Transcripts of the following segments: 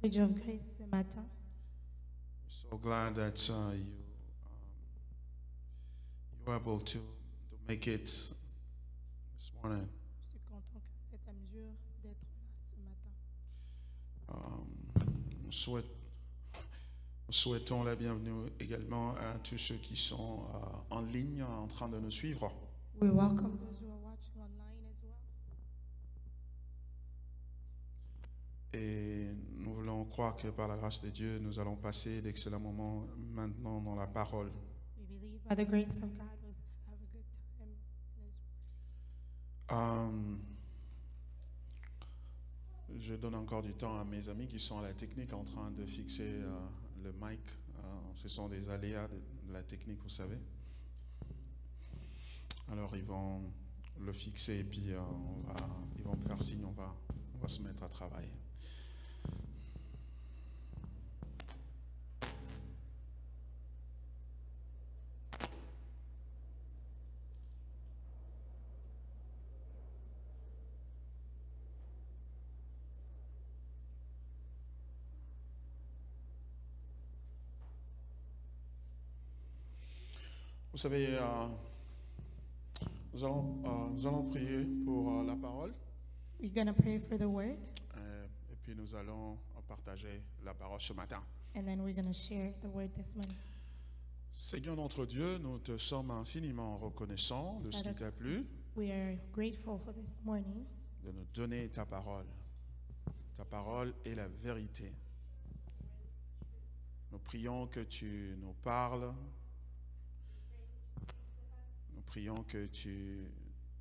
message of grace ce matin. So glad that you were able to make it this morning. Je suis content que vous êtes à mesure d'être là ce matin. Nous souhaitons la bienvenue également à tous ceux qui sont en ligne en train de nous suivre. We welcome those who are watching online as well. Et nous voulons croire que par la grâce de Dieu, nous allons passer d'excellents moments maintenant dans la parole. We believe by the grace of God we'll have a good time in His word. Je donne encore du temps à mes amis qui sont à la technique en train de fixer le mic. Ce sont des aléas de la technique, vous savez. Alors ils vont le fixer et puis ils vont me faire signe, on va se mettre à travail. Vous savez, nous allons prier pour la parole We're going to pray for the word, et puis nous allons partager la parole ce matin. and then we're going to share the word this morning. Seigneur notre Dieu, nous te sommes infiniment reconnaissants de ce qui t'a plu, We are grateful for this morning de nous donner ta parole. Ta parole est la vérité. Nous prions que tu nous parles. Nous prions que tu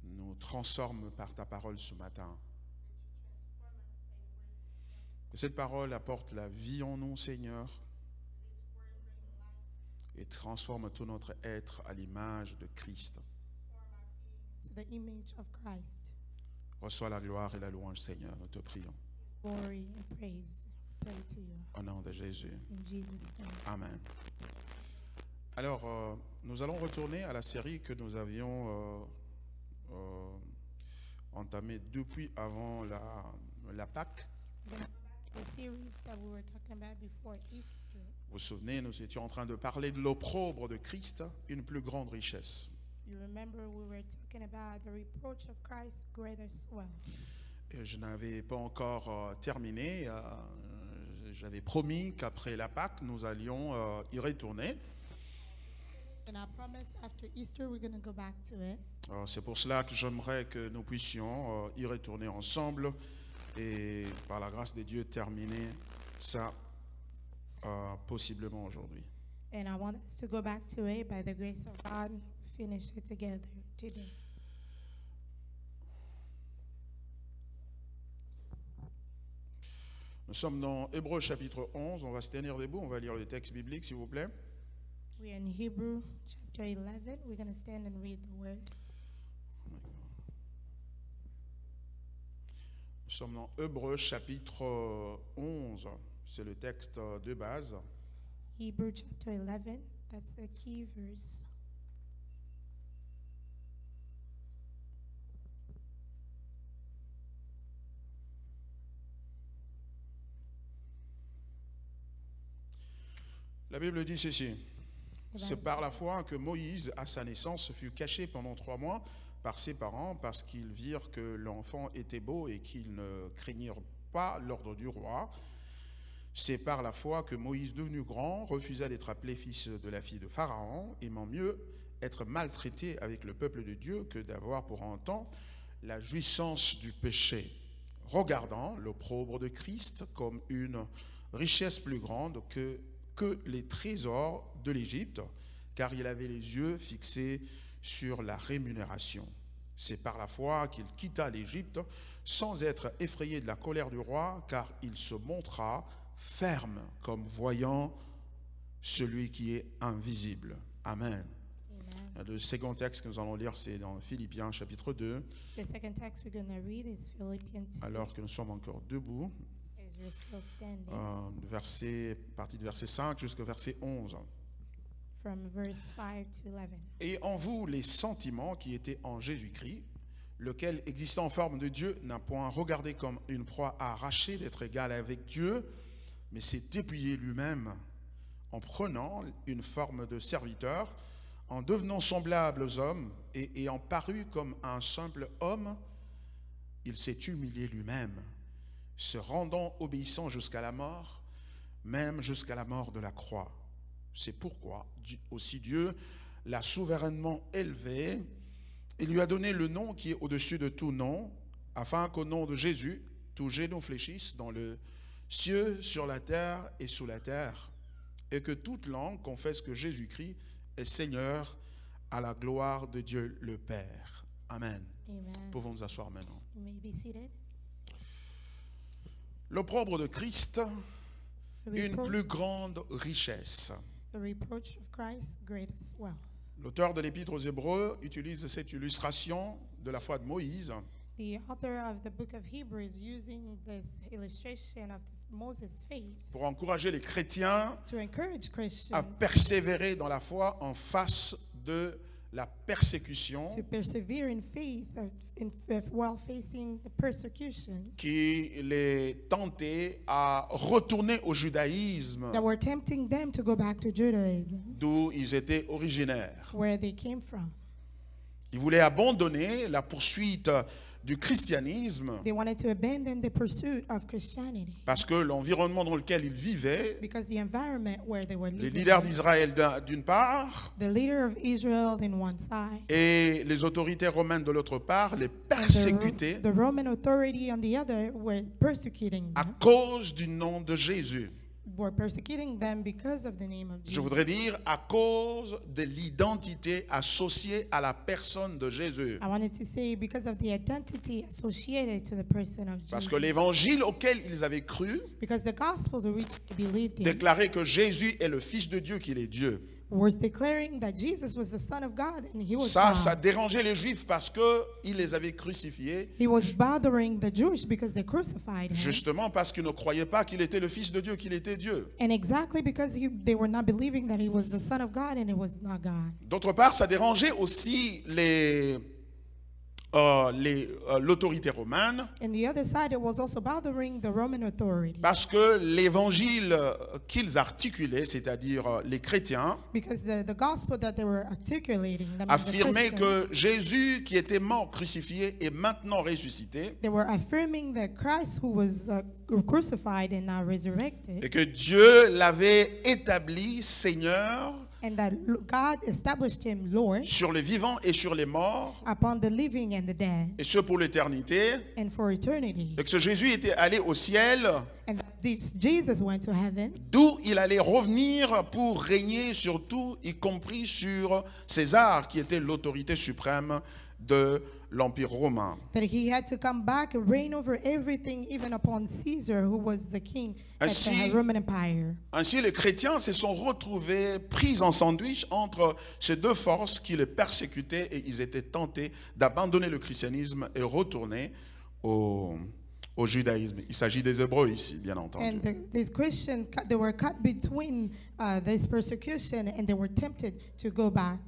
nous transformes par ta parole ce matin. Que cette parole apporte la vie en nous, Seigneur, et transforme tout notre être à l'image de Christ. to the image of Christ. Reçois la gloire et la louange, Seigneur, nous te prions. Glory and praise. Pray to you. Au nom de Jésus. In Jesus' name. Amen. Alors, nous allons retourner à la série que nous avions entamée depuis avant la Pâque. We're going to go back to the series that we were talking about before Easter. Vous vous souvenez, nous étions en train de parler de l'opprobre de Christ, une plus grande richesse. You remember we were talking about the reproach of Christ, greater swell. Et je n'avais pas encore terminé. J'avais promis qu'après la Pâque, nous allions y retourner. And I promise after Easter we're going to go back to it. C'est pour cela que j'aimerais que nous puissions y retourner ensemble et par la grâce de Dieu terminer ça possiblement aujourd'hui. And I want us to go back to it by the grace of God, finish it together today. Nous sommes dans Hébreux chapitre 11, on va se tenir debout, on va lire le texte biblique s'il vous plaît. We're in Hebrew chapter 11. We're going to stand and read the word. Nous sommes dans Hébreux chapitre 11, c'est le texte de base. Hebrew chapter 11, that's the key verse. La Bible dit ceci. The C'est Bible par la foi que Moïse, à sa naissance, fut caché pendant 3 mois par ses parents parce qu'ils virent que l'enfant était beau et qu'ils ne craignirent pas l'ordre du roi. C'est par la foi que Moïse, devenu grand, refusa d'être appelé fils de la fille de Pharaon, aimant mieux être maltraité avec le peuple de Dieu que d'avoir pour un temps la jouissance du péché, regardant l'opprobre de Christ comme une richesse plus grande que les trésors de l'Égypte, car il avait les yeux fixés sur la rémunération. C'est par la foi qu'il quitta l'Égypte sans être effrayé de la colère du roi, car il se montra ferme comme voyant celui qui est invisible. Amen. Amen. Le second texte que nous allons lire, c'est dans Philippiens chapitre 2, The second text we're going to read is Philippians 2, alors que nous sommes encore debout, as we're still standing, partie de verset 5 jusqu'au verset 11. from verse 5 to 11. Et en vous les sentiments qui étaient en Jésus-Christ, lequel, existant en forme de Dieu, n'a point regardé comme une proie à arracher d'être égal avec Dieu, mais s'est dépouillé lui-même en prenant une forme de serviteur, en devenant semblable aux hommes et ayant paru comme un simple homme, il s'est humilié lui-même, se rendant obéissant jusqu'à la mort, même jusqu'à la mort de la croix. C'est pourquoi aussi Dieu l'a souverainement élevé et lui a donné le nom qui est au-dessus de tout nom, afin qu'au nom de Jésus, tout genou fléchisse dans le cieux, sur la terre et sous la terre, et que toute langue confesse que Jésus-Christ est Seigneur, à la gloire de Dieu le Père. Amen. Amen. Pouvons nous asseoir maintenant. You may be seated. L'opprobre de Christ, The une reproach, plus grande richesse. the reproach of Christ, greatest wealth. L'auteur de l'Épître aux Hébreux utilise cette illustration de la foi de Moïse The author of the book of Hebrews using this illustration of Moses' faith pour encourager les chrétiens to encourage à Christians persévérer dans la foi en face de la persécution to persevere in faith while facing the persecution qui les tentait à retourner au judaïsme that were tempting them to go back to Judaism, d'où ils étaient originaires. where they came from. Ils voulaient abandonner la poursuite du christianisme They wanted to abandon the pursuit of Christianity parce que l'environnement dans lequel ils vivaient, because the environment where they were les living, leaders d'Israël d'une part the leader of Israel on one side, et les autorités romaines de l'autre part, les and persécutaient the Roman authority on the other were persecuting à them, cause du nom de Jésus. were persecuting them because of the name of Je Jesus. voudrais dire à cause de l'identité associée à la personne de Jésus. I wanted to say because of the identity associated to the person of Parce Jesus. que l'évangile auquel ils avaient cru Because the gospel to which they believed in déclarait que Jésus est le Fils de Dieu, qu'il est Dieu. was declaring that Jesus was the Son of God and he was Ça God. dérangeait les Juifs parce qu'ils les avaient crucifiés, He was bothering the Jewish because they crucified him. justement parce qu'ils ne croyaient pas qu'il était le Fils de Dieu, qu'il était Dieu. And exactly because they were not believing that he was the Son of God and he was not God. D'autre part, ça dérangeait aussi l'autorité romaine, And the other side, it was also bothering the Roman authority. parce que l'évangile qu'ils articulaient, c'est-à-dire les chrétiens, Because the gospel that they were articulating, that means the affirmait Christians, que Jésus, qui était mort, crucifié, est maintenant ressuscité, they were affirming that Christ who was crucified and now et resurrected, que Dieu l'avait établi Seigneur and that God established him Lord sur les vivants et sur les morts, upon the living and the dead, et ce pour l'éternité, and for eternity. et que ce Jésus était allé au ciel, And that Jesus went to heaven, d'où il allait revenir pour régner sur tout, y compris sur César, qui était l'autorité suprême de l'Empire romain. that he had to come back and reign over everything, even upon Caesar, who was the king at Ainsi- the Roman Empire. Ainsi, les chrétiens se sont retrouvés pris en sandwich entre ces deux forces qui les persécutaient, et ils étaient tentés d'abandonner le christianisme et retourner au judaïsme. Il s'agit des Hébreux ici, bien entendu. And these Christians, they were caught between this persecution, and they were tempted to go back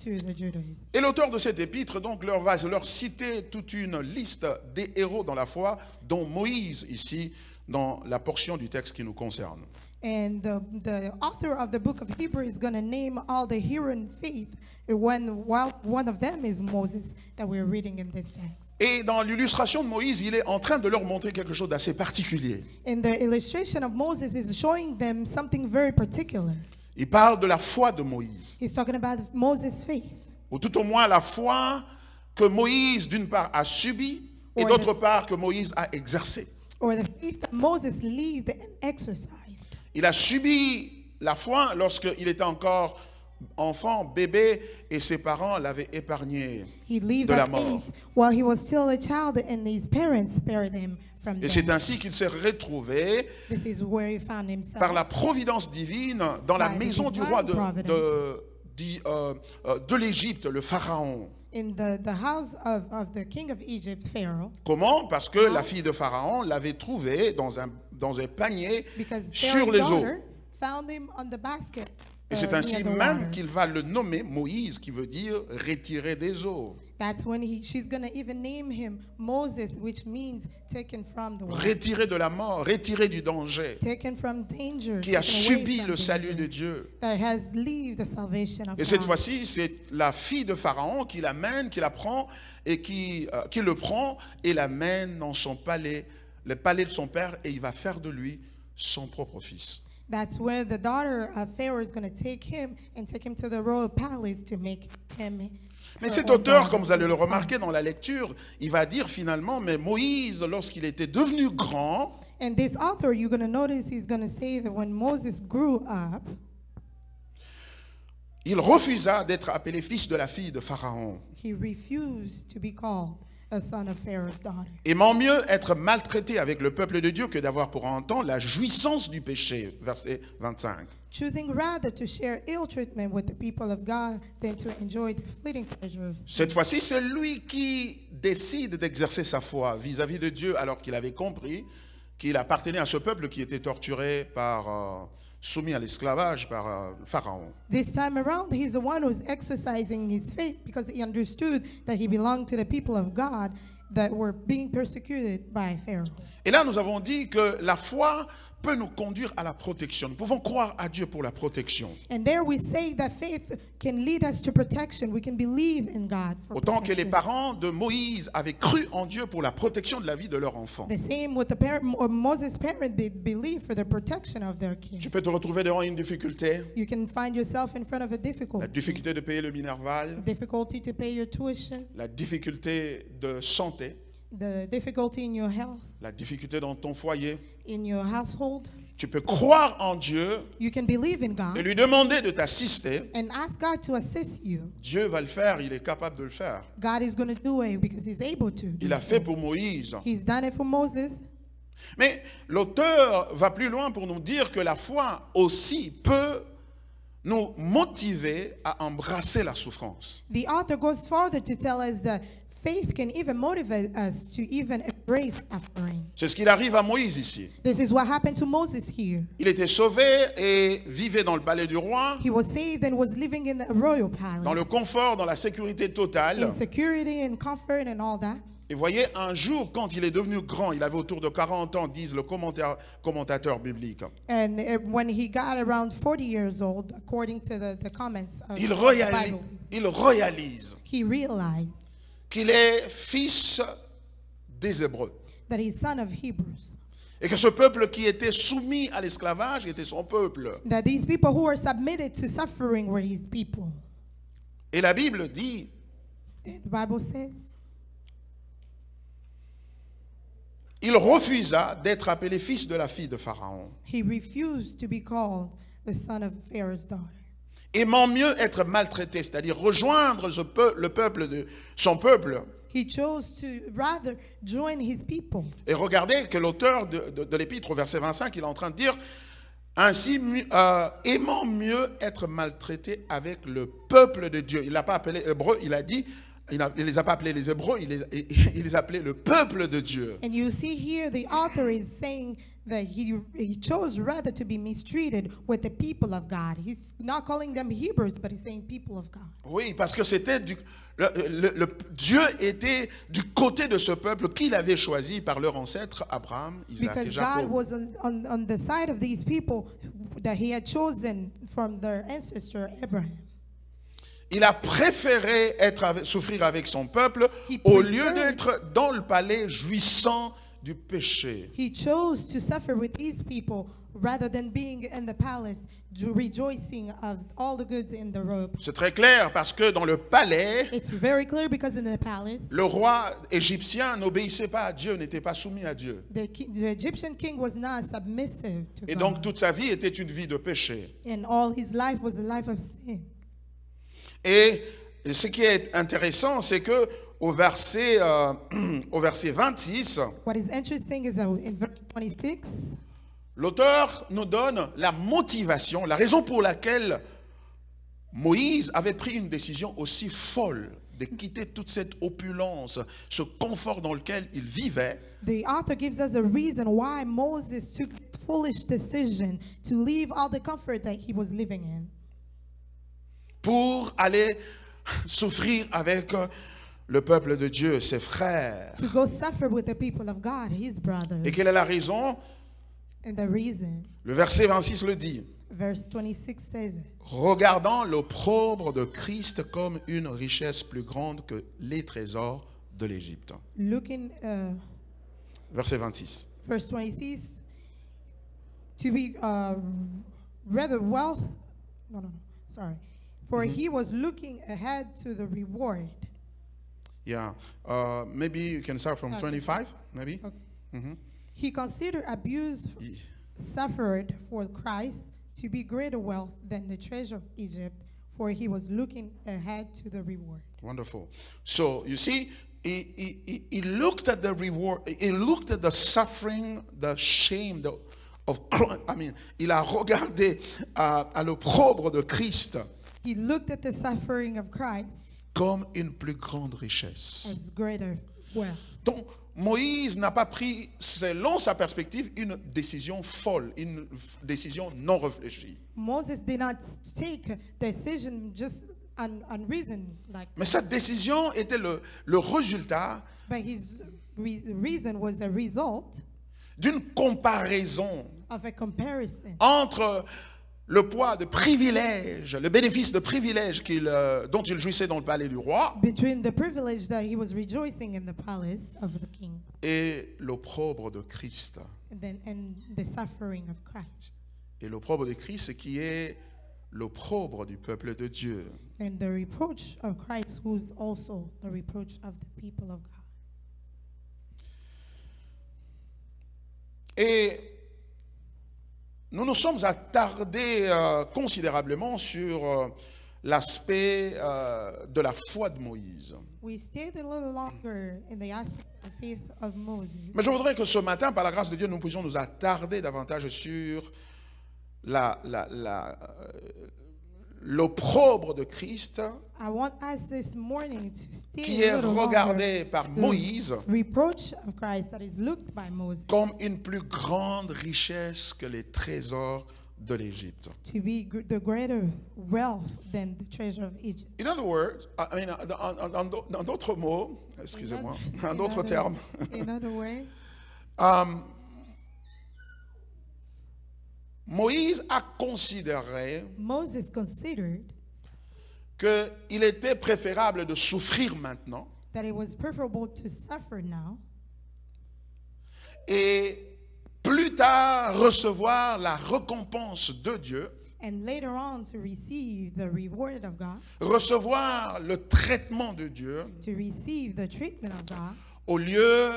to the Judaism. Et l'auteur de cette épître donc va leur citer toute une liste des héros dans la foi, dont Moïse ici, dans la portion du texte qui nous concerne. And the author of the book of Hebrews is going to name all the heroes in faith. While one of them is Moses that we're reading in this text. Et dans l'illustration de Moïse, il est en train de leur montrer quelque chose d'assez particulier. And the illustration of Moses is showing them something very particular. Il parle de la foi de Moïse, He's talking about Moses' faith. ou tout au moins la foi que Moïse, d'une part, a subie, et Or d'autre part, que Moïse a exercée. Or the faith that Moses lived and exercised. Il a subi la foi lorsqu'il était encore enfant, bébé, et ses parents l'avaient épargné He lived de la that mort. faith while he was still a child, and his parents spared him from Et c'est death. ainsi qu'il s'est retrouvé This is where he found himself. par la providence divine dans la By the maison du divine roi providence. de l'Égypte, le Pharaon. In the house of the king of Egypt, Pharaoh, Comment? Parce que la fille de Pharaon l'avait trouvé dans un panier because sur Pharaoh's les eaux. daughter found him on the basket. Et c'est near ainsi the même water. qu'il va le nommer Moïse, qui veut dire retirer des eaux. That's when she's going to even name him Moses, which means taken from the world, retiré de la mort, retiré du danger, taken from danger, qui a taken away subi from le salut danger, de Dieu. that has lived the salvation of Et cette God. fois-ci, c'est la fille de Pharaon qui l'amène, qui la prend et qui le prend et l'amène dans son palais, le palais de son père, et il va faire de lui son propre fils. That's where the daughter of Pharaoh is going to take him and take him to the royal palace to make him. Mais her cet own auteur, daughter, comme vous allez le her son. remarquer dans la lecture, il va dire finalement, mais Moïse, lorsqu'il était devenu grand, And this author, you're going to notice he's going to say that when Moses grew up, il refusa d'être appelé fils de la fille de Pharaon, he refused to be called a son of Pharaoh's daughter. aimant mieux être maltraité avec le peuple de Dieu que d'avoir pour un temps la jouissance du péché. Verset 25. Choosing rather to share ill treatment with the people of God than to enjoy the fleeting pleasures. Cette fois-ci, c'est lui qui décide d'exercer sa foi vis-à-vis de Dieu, alors qu'il avait compris qu'il appartenait à ce peuple qui était torturé soumis à l'esclavage par Pharaon. This time around, he's the one who's exercising his faith because he understood that he belonged to the people of God that were being persecuted by Pharaoh. Et là, nous avons dit que la foi peut nous conduire à la protection. Nous pouvons croire à Dieu pour la protection. And there we say that faith can lead us to protection. We can believe in God for Autant que les protection. parents de Moïse avaient cru en Dieu pour la protection de la vie de leur enfant. The same with Moses' parents believe for the protection of their Tu kids. peux te retrouver devant une difficulté, You can find yourself in front of a la difficulty. difficulté de payer le Minerval, Difficulty to pay your tuition, la difficulté de santé, the difficulty in your health, la difficulté dans ton foyer. in your household. Tu peux croire en Dieu You can believe in et God lui demander de t'assister. and ask God to assist you. Dieu va le faire, il est capable de le faire. God is going to do it because he's able to. Il do a fait so. pour Moïse. He's done it for Moses. Mais l'auteur va plus loin pour nous dire que la foi aussi peut nous motiver à embrasser la souffrance. The author goes further to tell us that faith can even motivate us to even embrace suffering. C'est ce qu'il arrive à Moïse ici. This is what happened to Moses here. Il était sauvé et vivait dans le palais du roi, He was saved and was living in a royal dans le palace, confort, dans la sécurité totale. in security and comfort and all that. Et voyez, un jour, quand il est devenu grand, il avait autour de 40 ans, disent le commentateur biblique. And when he got around 40 years old, according to the comments of Il the Bible, réalise he realized qu'il est fils des Hébreux. that he's son of Hebrews. Et que ce peuple qui était soumis à l'esclavage était son peuple. That these people who were submitted to suffering were his people. Et la Bible dit, And the Bible says il refusa d'être appelé fils de la fille de Pharaon, he refused to be called the son of Pharaoh's daughter. aimant mieux être maltraité, c'est-à-dire rejoindre le peuple de son peuple. He chose to rather join his people. Et regardez que l'auteur de l'épître au verset 25, il est en train de dire, ainsi aimant mieux être maltraité avec le peuple de Dieu. Il ne l'a pas appelé hébreu, il a dit, il ne les a pas appelés les hébreux, il les appelait le peuple de Dieu. And you see here the author is saying that he chose rather to be mistreated with the people of God. He's not calling them Hebrews, but he's saying people of God. Oui, parce que c'était Dieu était du côté de ce peuple qu'il avait choisi par leur ancêtre Abraham, Isaac et Because God Jacob. was on the side of these people that he had chosen from their ancestor Abraham. Il a préféré souffrir avec son peuple He au lieu preferred- d'être dans le palais jouissant du péché. He chose to suffer with these people rather than being in the palace, rejoicing of all the goods in the robe. C'est très clair parce que dans le palais, It's very clear because in the palace, le roi égyptien n'obéissait pas à Dieu, n'était pas soumis à Dieu. the Egyptian king was not submissive to Et God. donc toute sa vie était une vie de péché. And all his life was a life of sin. Et ce qui est intéressant, c'est que au verset 26, What is interesting is that in verse 26, l'auteur nous donne la motivation, la raison pour laquelle Moïse avait pris une décision aussi folle de quitter toute cette opulence, ce confort dans lequel il vivait, the author gives us a reason why Moses took this foolish decision to leave all the comfort that he was living in, pour aller souffrir avec le peuple de Dieu, ses frères. to go suffer with the people of God, his brothers. Et quelle est la raison? And the reason, Le verset 26 le dit. verse 26 says it. Regardant l'opprobre de Christ comme une richesse plus grande que les trésors de l'Égypte. Looking, Verset 26. verse 26, to be rather wealth, sorry. For he was looking ahead to the reward. Yeah. Maybe you can start from Okay. 25, maybe. Okay. He considered abuse Y- suffered for Christ to be greater wealth than the treasure of Egypt, for he was looking ahead to the reward. Wonderful. So you see, he looked at the reward. He looked at the suffering, the shame, of Christ. I mean, il a regardé à l'opprobre de Christ He looked at the suffering of Christ comme une plus grande richesse. as greater wealth. Donc, Moïse n'a pas pris, selon sa perspective, une décision folle, une décision non réfléchie. Moses did not take decision just unreasoned like Mais cette décision était le résultat but his reason was a result d'une comparaison of a comparison entre le poids de privilèges, le bénéfice de privilèges dont il jouissait dans le palais du roi between the privilege that he was rejoicing in the palace of the king et l'opprobre de Christ. and the suffering of Christ Et l'opprobre de Christ qui est l'opprobre du peuple de Dieu. and the reproach of Christ, who's also the reproach of the people of God. Et nous nous sommes attardés considérablement sur l'aspect de la foi de Moïse. We stayed a little longer in the aspect of the faith of Moses. Mais je voudrais que ce matin, par la grâce de Dieu, nous puissions nous attarder davantage sur l'opprobre de Christ I want us this morning to stay qui a est little regardé longer par to Moïse reproach of Christ that is looked by Moses comme une plus grande richesse que les trésors de l'Égypte. to be the greater wealth than the treasure of Egypt. In other words, I mean, en d'autres mots, excusez-moi, en d'autres termes, In other way, Moïse a considéré Moses considered qu'il était préférable de souffrir maintenant that it was preferable to suffer now et plus tard recevoir la récompense de Dieu, and later on to receive the reward of God, recevoir le traitement de Dieu, to receive the treatment of God, au lieu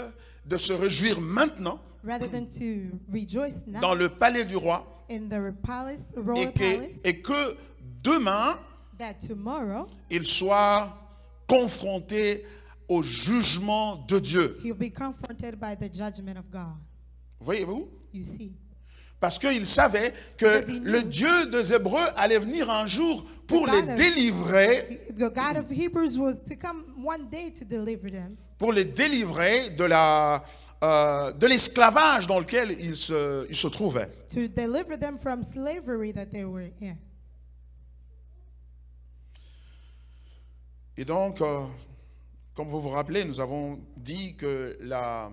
de se réjouir maintenant rather than to rejoice now dans le palais du roi in the palace, royal palace, et que demain, that tomorrow il soit confronté au jugement de Dieu. he'll be confronted by the judgment of God. Voyez-vous? You see, Parce qu'il savait que Because he knew le Dieu des Hébreux allait venir un jour pour The les God of- délivrer, the God of Hebrews was to come one day to deliver them, de l'esclavage dans lequel ils se trouvaient. to deliver them from slavery that they were in. Et donc, comme vous vous rappelez, nous avons dit que la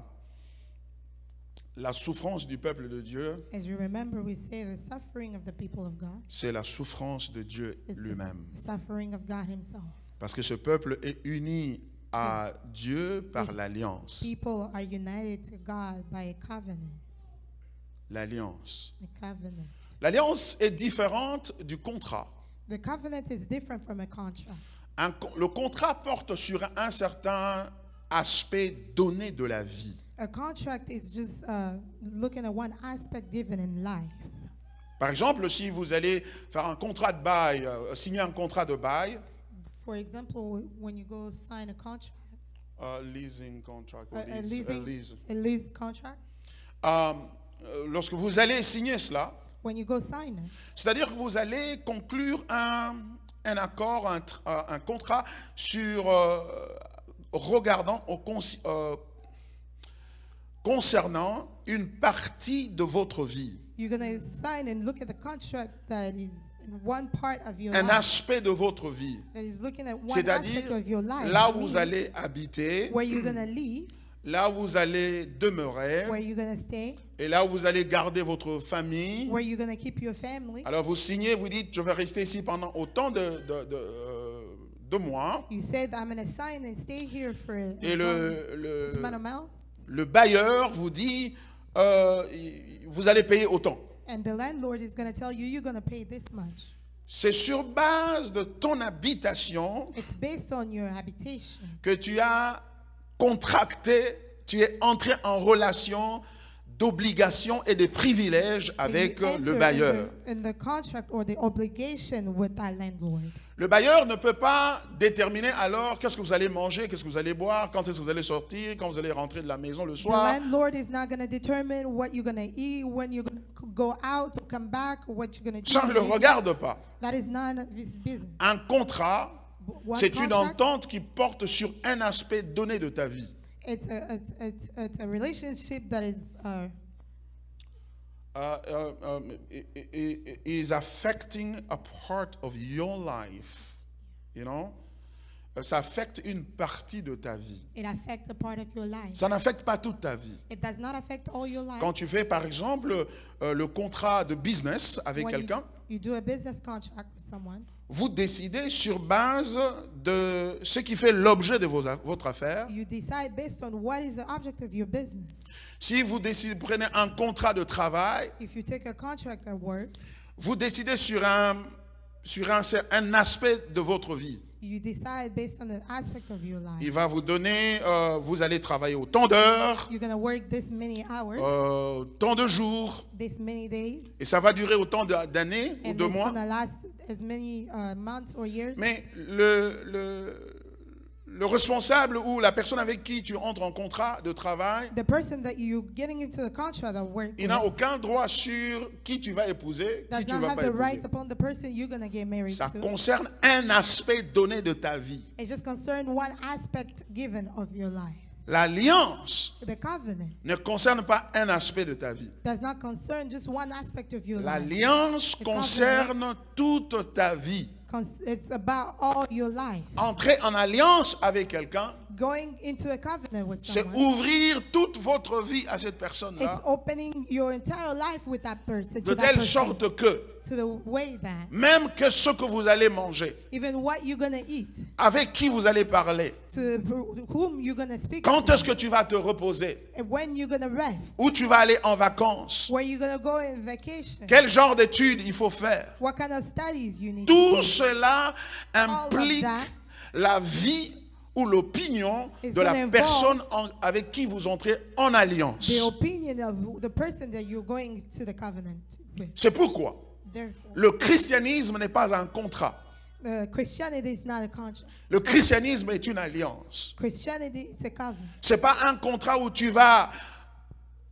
souffrance du peuple de Dieu, As you remember, we say the suffering of the people of God c'est la souffrance de Dieu is the lui-même. suffering of God himself. Parce que ce peuple est uni à Dieu par l'alliance. People are united to God by a covenant. L'alliance. A covenant. L'alliance est différente du contrat. The covenant is different from a contract. Le contrat porte sur un certain aspect donné de la vie. A contract is just looking at one aspect given in life. Par exemple, si vous allez faire un contrat de bail, signer un contrat de bail, For example, when you go sign a contract, leasing contract, a lease. lease contract, Lorsque vous allez signer cela, when you go sign it, c'est-à-dire que vous allez conclure un accord, un contrat sur concernant une partie de votre vie. you're going to sign and look at the contract that is one part of your un life. aspect de votre vie. That is looking at one C'est-à-dire, aspect of your life. là That où vous means allez habiter, where you're going to live, là où vous allez demeurer, where you're going to stay, et là où vous allez garder votre famille. where you're going to keep your family. Alors vous signez, vous dites, je vais rester ici pendant autant de mois. You said, I'm going to sign and stay here for Et this amount. le bailleur vous dit, vous allez payer autant. And the landlord is going to tell you, you're going to pay this much. C'est sur base de ton habitation It's based on your habitation que tu as contracté, tu es entré en relation d'obligations et de privilèges avec that you enter le bailleur. in the contract or the obligation with that landlord. Le bailleur ne peut pas déterminer alors qu'est-ce que vous allez manger, qu'est-ce que vous allez boire, quand est-ce que vous allez sortir, quand vous allez rentrer de la maison le The soir. landlord is not going to determine what you're going to eat, when you're going to go out or come back, or what you're going to do. Ça ne le regarde pas. That is none of his business. Un contrat, One c'est une contract, entente qui porte sur un aspect donné de ta vie. it's a relationship that is It is affecting a part of your life, you know. Ça affecte une partie de ta vie. it affects a part of your life. Ça n'affecte pas toute ta vie. It does not affect all your life. Quand tu fais, par exemple, le contrat de business avec When quelqu'un, you do a business contract with someone, vous décidez sur base de ce qui fait l'objet de votre affaire. you decide based on what is the object of your business. Si vous décidez, prenez un contrat de travail, If you take a contract at work, vous décidez sur un aspect de votre vie. you decide based on an aspect of your life. Il va vous donner, vous allez travailler autant d'heures, You're going to work this many hours, tant de jours, this many days, et ça va durer autant d'années ou and de it's mois. going to last as many months or years. Mais le responsable ou la personne avec qui tu entres en contrat de travail, The person that you're getting into the contract at work il n'a with aucun droit sur qui tu vas épouser, qui does tu not vas have pas the épouser. rights upon the person you're going to get married Ça to. concerne un aspect donné de ta vie. It's just concerned one aspect given of your life. L'alliance The covenant ne concerne pas un aspect de ta vie. does not concern just one aspect of your life. L'alliance The concerne toute ta vie. It's about all your life. Entrer en alliance avec quelqu'un, Going into a covenant with c'est someone, ouvrir toute votre vie à cette it's personne-là, opening your entire life with that person, de to that telle person, sorte que, to the way that même que ce que vous allez manger, even what you're going to eat, avec qui vous allez parler, to whom you're going to speak quand to, est-ce que tu vas te reposer, and when you're going to rest, où tu vas aller en vacances, where you're going to go on vacation, quel genre d'études il faut faire. what kind of studies you need to Tout do. cela of implique that la vie ou l'opinion is de la gonna personne avec qui vous entrez en The alliance. opinion of the person that you're going to the covenant with. C'est pourquoi Therefore, le christianisme n'est pas un contrat. Christianity is not a contract. Le christianisme est une alliance. Christianity is a covenant. C'est pas un contrat où tu vas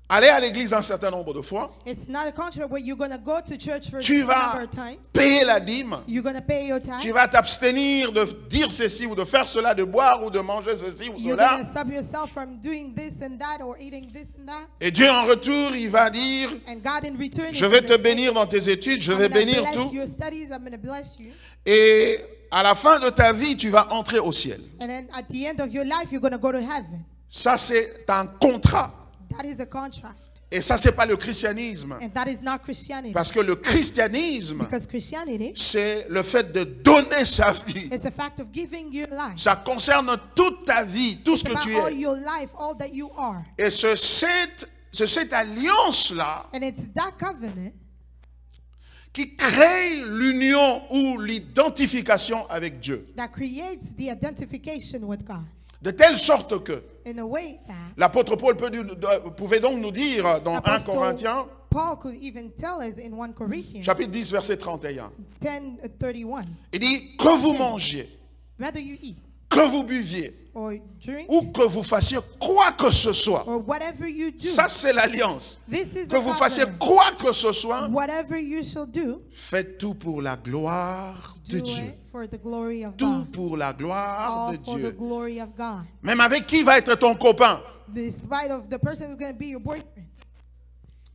aller à l'église un certain nombre de fois, It's not a contract where you're going to go to church for a tu certain number vas of times. payer la dîme, You're going to pay your tithe. tu vas t'abstenir de dire ceci ou de faire cela, de boire ou de manger ceci ou You're going cela. to stop yourself from doing this and that or eating this and that. Et Dieu en retour, il va dire, And God in return is je vais gonna te say, bénir dans tes études, je I'm vais gonna bénir bless tout. your studies. I'm going to bless you. Et à la fin de ta vie, tu vas entrer au ciel. And then at the end of your life, you're going to go to heaven. Ça, c'est un contrat. That is a contract. Et ça, c'est pas le christianisme. And that is not Christianity. Parce que le christianisme, Because Christianity c'est le fait de donner sa vie. is a fact of giving your life. Ça concerne toute ta vie, tout ce It's que about tu all es. your life, all that you are. Et cette alliance-là And it's that covenant qui crée l'union ou l'identification avec Dieu. that creates the identification with God. De telle sorte que In a way that l'apôtre Paul pouvait donc nous dire dans 1 Apostle Corinthiens, Paul could even tell us in 1 Corinthians chapitre 10, verset 31. 10:31, Il dit que vous mangiez, whether you eat que vous buviez or drink ou que vous fassiez quoi que ce soit. or whatever you do, Ça, c'est l'alliance. this is Que the vous fassiez covenant. quoi que ce soit, Whatever you shall do, faites tout pour la gloire de do Dieu. it for the glory of Tout God. pour la gloire All de for the Dieu. glory of God. Même avec qui va être ton copain? Despite of the person who's going to be your boyfriend.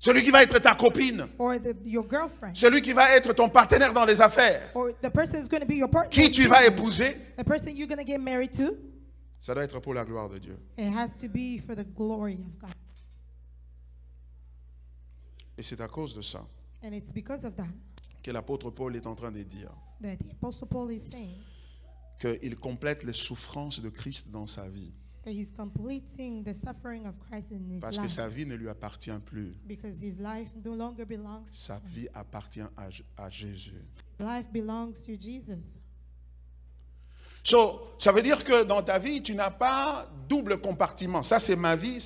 celui qui va être ta copine, or your girlfriend, celui qui va être ton partenaire dans les affaires, or the person who's going to be your partner, qui tu vas épouser, the person you're going to get married to, ça doit être pour la gloire de Dieu. it has to be for the glory of God. Et c'est à cause de ça And it's because of that que l'apôtre Paul est en train de dire that the Apostle Paul is saying qu'il complète les souffrances de Christ dans sa vie. that he's completing the suffering of Christ in his Parce que life, sa vie ne lui appartient plus. because his life no longer belongs to Sa him. vie appartient à Jésus. Life belongs to Jesus. So, ça veut dire que dans ta vie, tu n'as pas double compartiment. Ça, c'est ma vie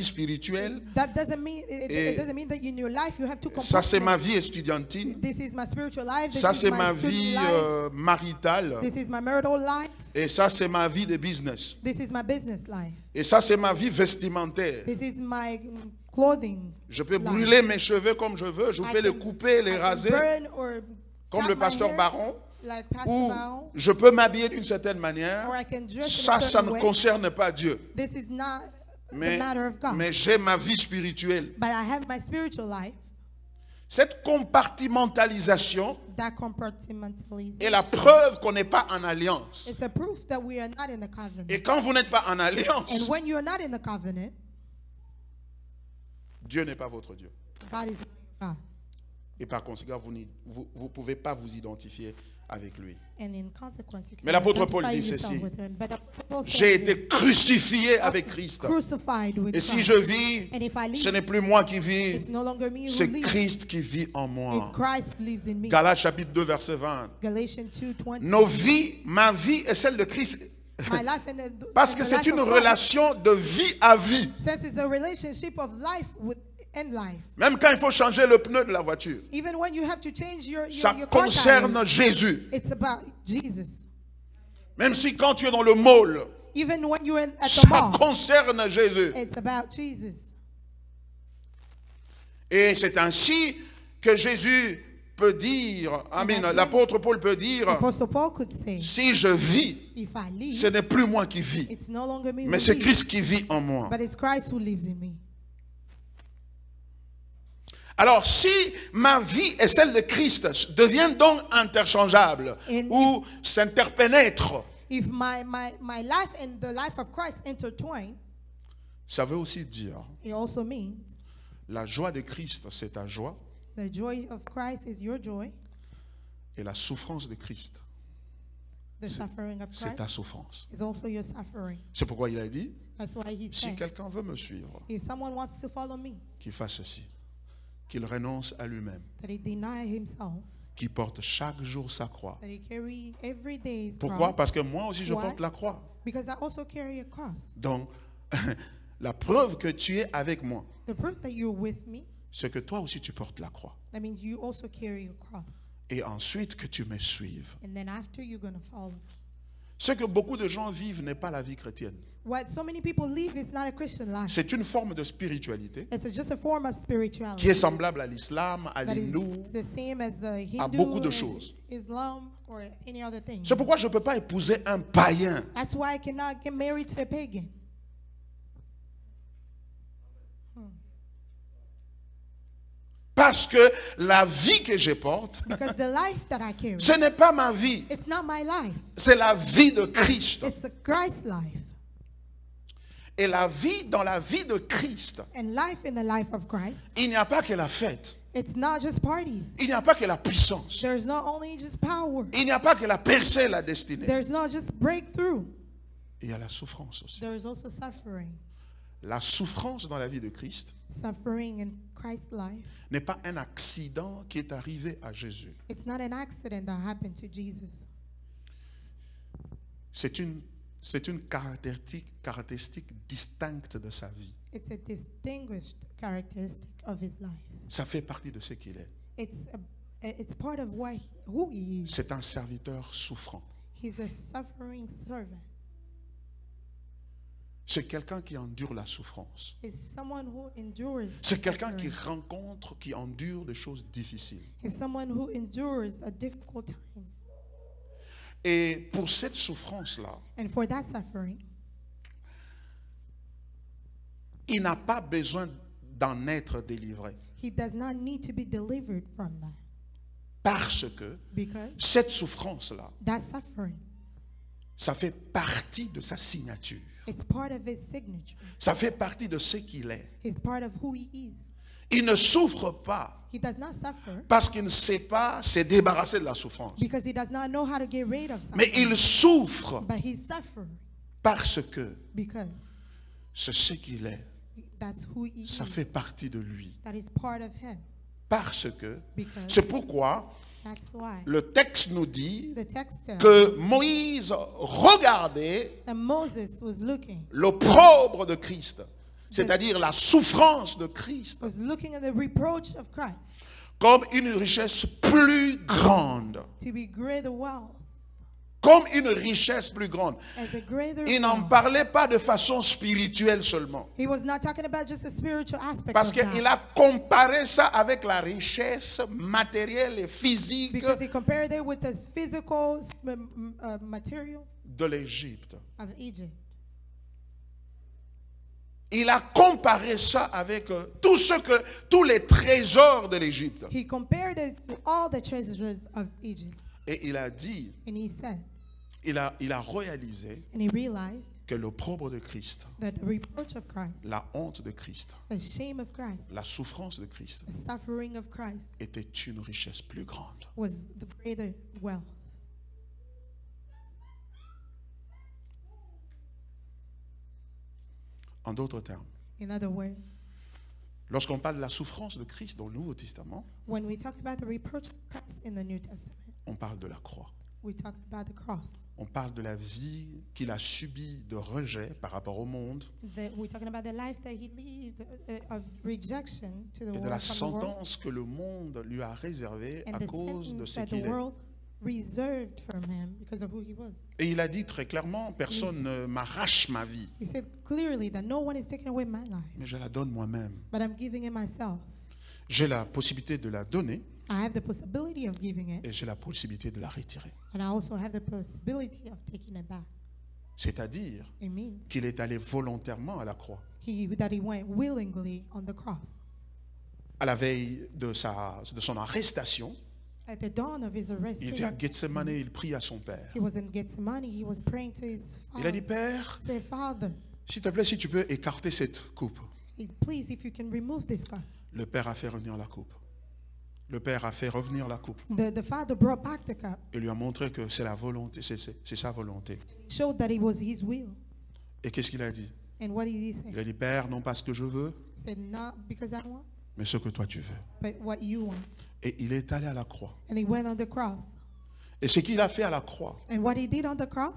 spirituelle. That doesn't mean Et it doesn't mean that in your life you have two Ça, c'est ma compartments. vie estudiantine. This is my spiritual life. This Ça, is c'est my ma student vie life. maritale. This is my marital life. Et ça, c'est ma vie de business. This is my business life. Et ça, c'est ma vie vestimentaire. This is my clothing. Je peux life. brûler mes cheveux comme je veux. Je I peux les can- couper, I les can raser, burn or comme cut le my pasteur hair Baron. like Pastor Ou Baron, je peux m'habiller d'une certaine manière. or I can dress Ça, in a ça certain ne way. concerne pas Dieu. This is not the Mais, matter of God. mais j'ai ma vie spirituelle. But I have my spiritual life. Cette compartimentalisation That compartmentalization. est la preuve qu'on n'est pas en alliance. It's a proof that we are not in the covenant. Et quand vous n'êtes pas en alliance, And when you are not in the covenant, Dieu n'est pas votre Dieu. God is not God. Et par conséquent, vous ne pouvez pas vous identifier avec lui. And in consequence, you Mais can l'apôtre Paul identify dit yourself ceci. with him. But the Apostle Paul says J'ai this, été crucifié avec Christ. crucified with Et si Christ. je vis, And if I live, ce n'est plus moi qui vis, it's no longer me who c'est lives. Christ qui vit en It's moi. Christ who lives in me. Galates chapitre 2, verset 20. Galatians 2:20. Nos vies, ma vie est celle de Christ. My life and the, Parce and que the c'est life une of Christ, relation de vie à vie. since it's a relationship of life with and life. Même quand il faut changer le pneu de la voiture, Even when you have to change your ça car tires, concerne Jésus. it's about Jesus. Même si quand tu es dans le mall, Even when you're at the ça mall, concerne Jésus. it's about Jesus. Et c'est ainsi que Jésus peut dire, amen, that's l'apôtre Paul peut dire, Apostle Paul could say, si je vis, if I live, ce n'est plus moi qui vis, it's no longer me mais who c'est lives, Christ qui vit en moi. but it's Christ who lives in me. Alors, si ma vie et celle de Christ deviennent donc interchangeables And ou s'interpénètrent, If my life and the life of Christ intertwine, ça veut aussi dire, it also means la joie de Christ, c'est ta joie, the joy of Christ is your joy, et la souffrance de Christ, the suffering of c'est Christ ta souffrance. is also your suffering. C'est pourquoi il a dit, That's why he si said, quelqu'un veut me suivre, if someone wants to follow me, qu'il fasse ceci, qu'il renonce à lui-même, that he deny himself, qu'il porte chaque jour sa croix. that he carry every day his Pourquoi? cross. Parce que moi aussi je Why? porte la croix. Because I also carry a cross. Donc, la preuve que tu es avec moi, The proof that you're with me, c'est que toi aussi tu portes la croix. that means you also carry a cross. Et ensuite que tu me suives. And then after you're going to follow. Ce que beaucoup de gens vivent n'est pas la vie chrétienne. What so many people live is not a Christian life. C'est une forme de spiritualité It's just a form of qui spirituality est semblable à l'islam, à that is l'hindou. the same as the à Hindu, beaucoup de and choses. Islam, or any other thing. C'est pourquoi je ne peux pas épouser un païen. That's why I cannot get married to a pagan. Parce que la vie que je porte, Because the life that I carry, ce n'est pas ma vie, it's not my life. c'est la vie de Christ. It's a Christ life. Et la vie dans la vie de Christ, And life in the life of Christ, il n'y a pas que la fête, it's not just parties. il n'y a pas que la puissance, There's not only just power. il n'y a pas que la percée, la destinée. There's not just breakthrough. Il y a la souffrance aussi. There is also suffering. La souffrance dans la vie de Christ Suffering in Christ's life. n'est pas un accident qui est arrivé à Jésus. It's not an accident that happened to Jesus. C'est une caractéristique distincte de sa vie. It's a distinguished characteristic of his life. Ça fait partie de ce qu'il est. It's part of who he is. C'est un serviteur souffrant. He's a suffering servant. C'est quelqu'un qui endure la souffrance. He's someone who endures. C'est quelqu'un qui suffering. rencontre, qui endure des choses difficiles. He's someone who endures a difficult times. Et pour cette souffrance-là, And for that suffering, il n'a pas besoin d'en être délivré. He does not need to be delivered from that. Parce que Because cette souffrance-là, that suffering, ça fait partie de sa signature. it's part of his signature. Ça fait partie de ce qu'il est. It's part of who he is. Il ne souffre pas He does not suffer parce qu'il ne sait pas se débarrasser de la souffrance. because he does not know how to get rid of Mais something. il souffre But he's suffering parce que because c'est ce qu'il est. that's who he Ça is. fait partie de lui. That is part of him. Parce que, Because c'est pourquoi that's why le texte nous dit the text tells que Moïse regardait that Moses was looking l'opprobre de Christ, c'est-à-dire la souffrance de Christ, at the reproach of Christ comme une richesse plus grande. to be greater wealth, Comme une richesse plus grande. as a greater Il n'en wealth. parlait pas de façon spirituelle seulement. He was not talking about just a spiritual aspect Parce of that. qu'il a comparé ça avec la richesse matérielle et physique Because he compared it with the physical material de l'Égypte. of Egypt. Il a comparé ça avec tous les trésors de l'Égypte. He compared it to all the treasures of Egypt. Et il a dit, And he said, il a réalisé and he realized que l'opprobre de Christ, that the reproach of Christ, la honte de Christ, the shame of Christ, la souffrance de Christ the suffering of Christ était une richesse plus grande. was the greater wealth. En d'autres termes, In other words, lorsqu'on parle de la souffrance de Christ dans le Nouveau Testament, when we talk about the reproach of Christ in the New Testament, on parle de la croix. we talk about the cross. On parle de la vie qu'il a subie de rejet par rapport au monde We're talking about the life that he lived of rejection to the et de world, la from the world, sentence que le monde lui a réservée and à the cause de sentence ce that qu'il the est. world reserved from him because of who he was. Et il a dit très clairement, personne ne m'arrache ma vie, He said clearly that no one is taking away my life, mais je la donne moi-même. but I'm giving it myself. J'ai la possibilité de la donner I have the possibility of giving it, et j'ai la possibilité de la retirer. and I also have the possibility of taking it back. C'est-à-dire It means qu'il est allé volontairement à la croix. that he went willingly on the cross. À la veille de son arrestation, At the dawn of his arrest, il était à Gethsemane, il prie à son Père. he was in Gethsemane. He was praying to his Il a dit, father. Père, Say, Father, s'il te plaît, si tu peux écarter cette coupe. please, if you can remove this cup. Le Père a fait revenir la coupe. Le Père a fait revenir la coupe. The father brought back the cup, Il lui a montré que c'est la volonté, c'est sa volonté. showed that it was his will. Et qu'est-ce qu'il a dit? And what did he Il say? a dit, Père, non pas ce que je veux, He said, not because I want, mais ce que toi tu veux. but what you want. Et il est allé à la croix. And he went on the cross. Et ce qu'il a fait à la croix, And what he did on the cross,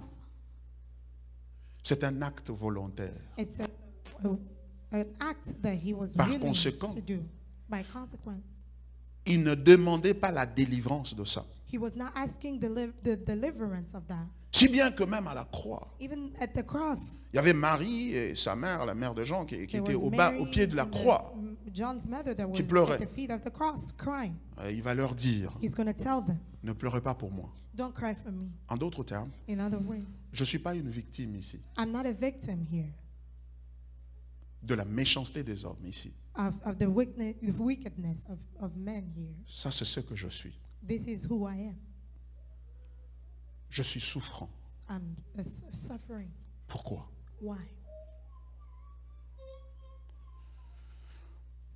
c'est un acte volontaire. it's an act that he was Par willing conséquent, to do. By consequence, Il ne demandait pas la délivrance de ça. he was not asking the deliverance of that. Si bien que même à la croix, Even at the cross, il y avait Marie et sa mère, la mère de Jean, qui there étaient was au Mary pied de la and croix. John's mother that was qui pleurait. at the feet of the cross crying. Il va leur dire, He's going to tell them, ne pleurez pas pour moi. don't cry for me. En d'autres termes, In other words, je ne suis pas une victime ici, I'm not a victim here de la méchanceté des hommes ici. of the wickedness of men here. Ça, c'est ce que je suis. This is who I am. Je suis souffrant. I'm suffering. Pourquoi? Why?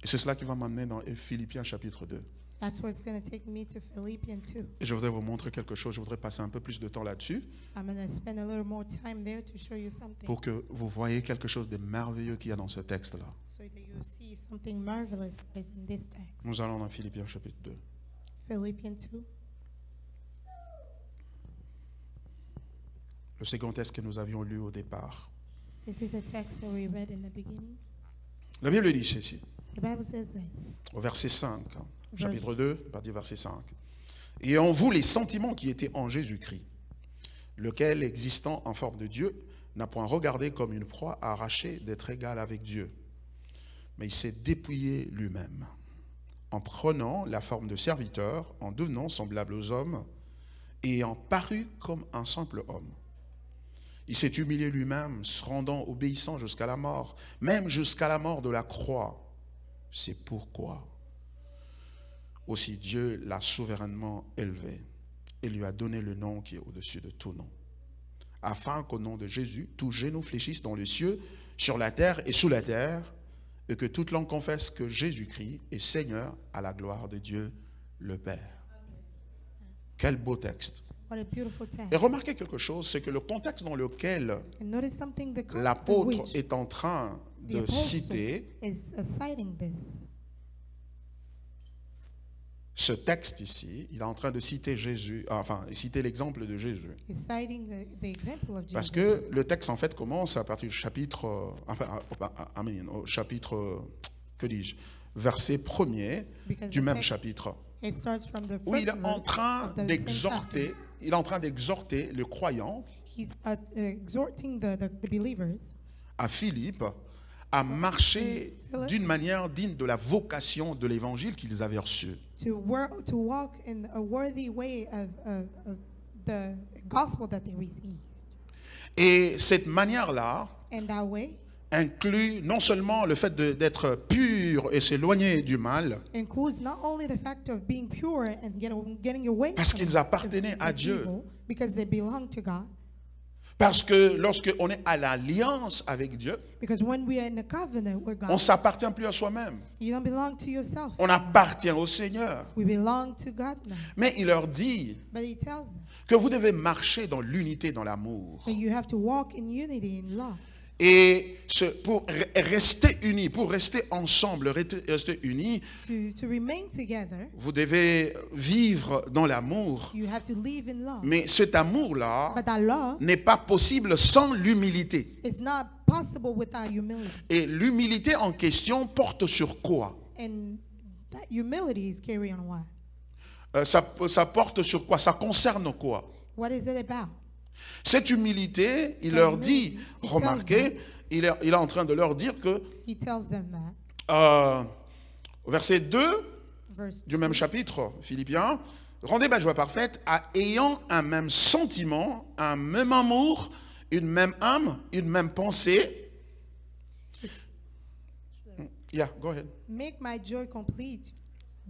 Et c'est cela qui va m'amener dans Philippiens chapitre 2. That's what's going to take me to Philippians 2. Et je voudrais vous montrer quelque chose. Je voudrais passer un peu plus de temps là-dessus I'm going to spend a little more time there to show you something pour que vous voyez quelque chose de merveilleux qu'il y a dans ce texte-là. so that you see something marvelous that is in this text. Nous allons dans Philippiens chapitre 2. Philippians 2. Le second texte que nous avions lu au départ. This is a text that we read in the beginning. La Bible dit ceci, The Bible says this. au verset 5, chapitre 2, partie verset 5. Et en vous les sentiments qui étaient en Jésus-Christ, lequel, existant en forme de Dieu, n'a point regardé comme une proie à arracher d'être égal avec Dieu, mais il s'est dépouillé lui-même, en prenant la forme de serviteur, en devenant semblable aux hommes, et ayant paru comme un simple homme. Il s'est humilié lui-même, se rendant obéissant jusqu'à la mort, même jusqu'à la mort de la croix. C'est pourquoi aussi Dieu l'a souverainement élevé et lui a donné le nom qui est au-dessus de tout nom, afin qu'au nom de Jésus, tout genou fléchisse dans les cieux, sur la terre et sous la terre, et que toute langue confesse que Jésus-Christ est Seigneur à la gloire de Dieu le Père. Quel beau texte. What a beautiful text. Et remarquez quelque chose, c'est que le contexte dans lequel And notice something, the context in l'apôtre which est en train the de apostle citer is citing this. ce texte ici, il est en train de citer Jésus, enfin, citer l'exemple de Jésus. He's citing the example of Parce Jesus. que le texte, en fait, commence à partir du chapitre, au chapitre, que dis-je, verset 1er Because du the même text- chapitre, It starts from the où il first est en verse train of the same d'exhorter, chapter. il est en train d'exhorter le croyant He's exhorting the believers à Philippe à marcher d'une manière digne de la vocation de l'évangile qu'ils avaient reçu. to walk in a worthy way of the gospel that they received. Et cette manière-là And that way inclut non seulement le fait d'être pur et s'éloigner du mal, includes not only the fact of being pure and getting away parce from qu'ils appartenaient à the Dieu. evil, because they belong to God. Parce que lorsqu'on est à l'alliance avec Dieu, Because when we are in a covenant with on ne God, s'appartient plus à soi-même. you don't belong to yourself. On appartient au Seigneur. We belong to God now. Mais il leur dit But he tells them que vous devez marcher dans l'unité, dans l'amour. that you have to walk in unity, in love. Et pour rester unis, pour rester ensemble, rester unis, To remain together, vous devez vivre dans l'amour. you have to live in love. Mais cet amour-là But that love n'est pas possible sans l'humilité. is not possible without humility. Et l'humilité en question porte sur quoi? And that humility is carrying on what? Ça porte sur quoi? Ça concerne quoi? What is it about? Cette humilité, il leur dit, remarquez, il est en train de leur dire que, He tells them that. verset 2 Verse du même chapitre, Philippiens, rendez ma joie parfaite, ayant un même sentiment, un même amour, une même âme, une même pensée. Yeah, go ahead. Make my joy complete.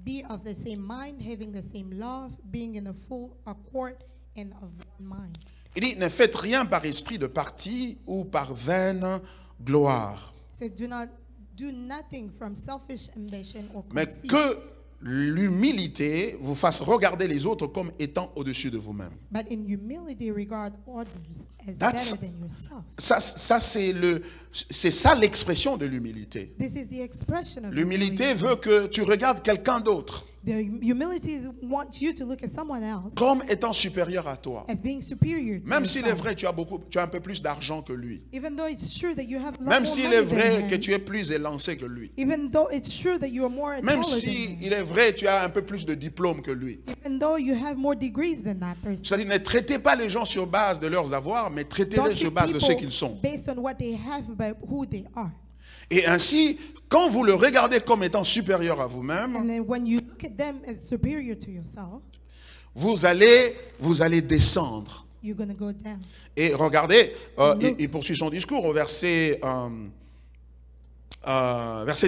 Be of the same mind, having the same love, being in a full accord and of one mind. Il dit, ne faites rien par esprit de parti ou par vaine gloire, So do nothing from selfish ambition or mais conceit, que l'humilité vous fasse regarder les autres comme étant au-dessus de vous-même. but in humility regard others as That's- better than yourself. Ça c'est ça l'expression de l'humilité. This is the expression of L'humilité humility. veut que tu regardes quelqu'un d'autre The humility wants you to look at someone else comme étant supérieur à toi. as being superior to Même s'il est yourself. vrai, tu as un peu plus d'argent que lui. Even though it's true that you have a lot Même more s'il money est than vrai him, que tu es plus élancé que lui. even though it's true that you are more Même taller than si him, il est vrai, tu as un peu plus de diplôme que lui. even though you have more degrees than that person. C'est-à-dire, ne traitez pas les gens sur base de leurs avoirs, mais traitez-les Don't sur treat base de ce people qu'ils sont. based on what they have, but who they are. Et ainsi, quand vous le regardez comme étant supérieur à vous-même, And then when you look at them as superior to yourself, vous allez descendre. you're going to go down. Et regardez, il poursuit son discours au verset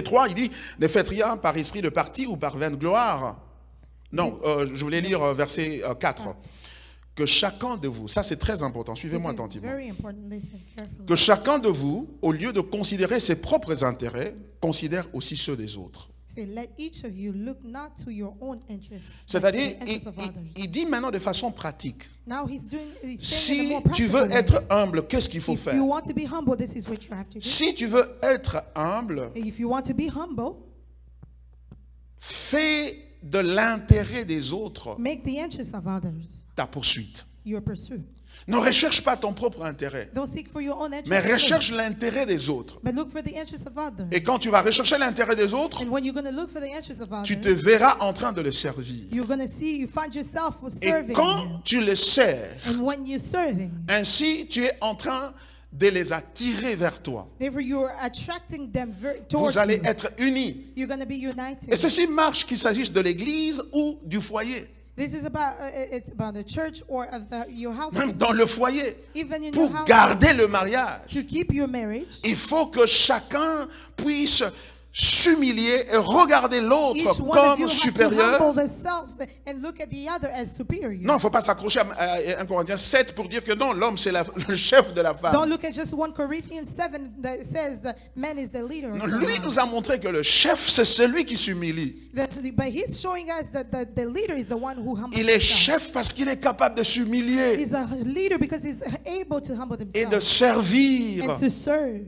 3, il dit, ne faites rien par esprit de parti ou par vaine gloire. Non, je voulais lire verset 4. Que chacun de vous, ça c'est très important, suivez-moi This is attentivement. very important. Listen carefully. Que chacun de vous, au lieu de considérer ses propres intérêts, considère aussi ceux des autres. Say, let each of you look not to your own interests, but to C'est-à-dire, the interests of others. il dit maintenant de façon pratique, Now he's saying in a si more tu practical veux way. être humble, qu'est-ce qu'il faut If faire? you want to be humble, this is what you have to do. Si tu veux être humble, If you want to be humble, fais de l'intérêt des autres make the interests of others ta poursuite. your pursuit. Ne recherche pas ton propre intérêt, Don't seek for your own interests, mais recherche l'intérêt des autres. but look for the interests of others. Et quand tu vas rechercher l'intérêt des autres, And when you're going to look for the interests of others, tu te verras en train de le servir. you're going to you find yourself Et serving them. quand tu les sers, And when you're serving, ainsi tu es en train de les attirer vers toi. therefore you're attracting them towards Vous allez you. être unis. You're going to be united. Et ceci marche qu'il s'agisse de l'église ou du foyer. This is about it's about the church or of your house. Même dans le foyer. Even in Pour your house, garder le mariage, to keep your marriage, il faut que chacun puisse s'humilier et regarder l'autre Each one of comme you have to supérieur. humble the self and look at the other as superior. Non, il ne faut pas s'accrocher à 1 Corinthiens 7 pour dire que non, l'homme c'est le chef de la Don't femme. look at just 1 Corinthians 7 that says the man is the leader. Non, of the lui house. nous a montré que le chef c'est celui qui s'humilie. But he's showing us that the leader is the one who humbles Il est himself. chef parce qu'il est capable de s'humilier He's a leader because he's able to humble et de himself servir. and to serve.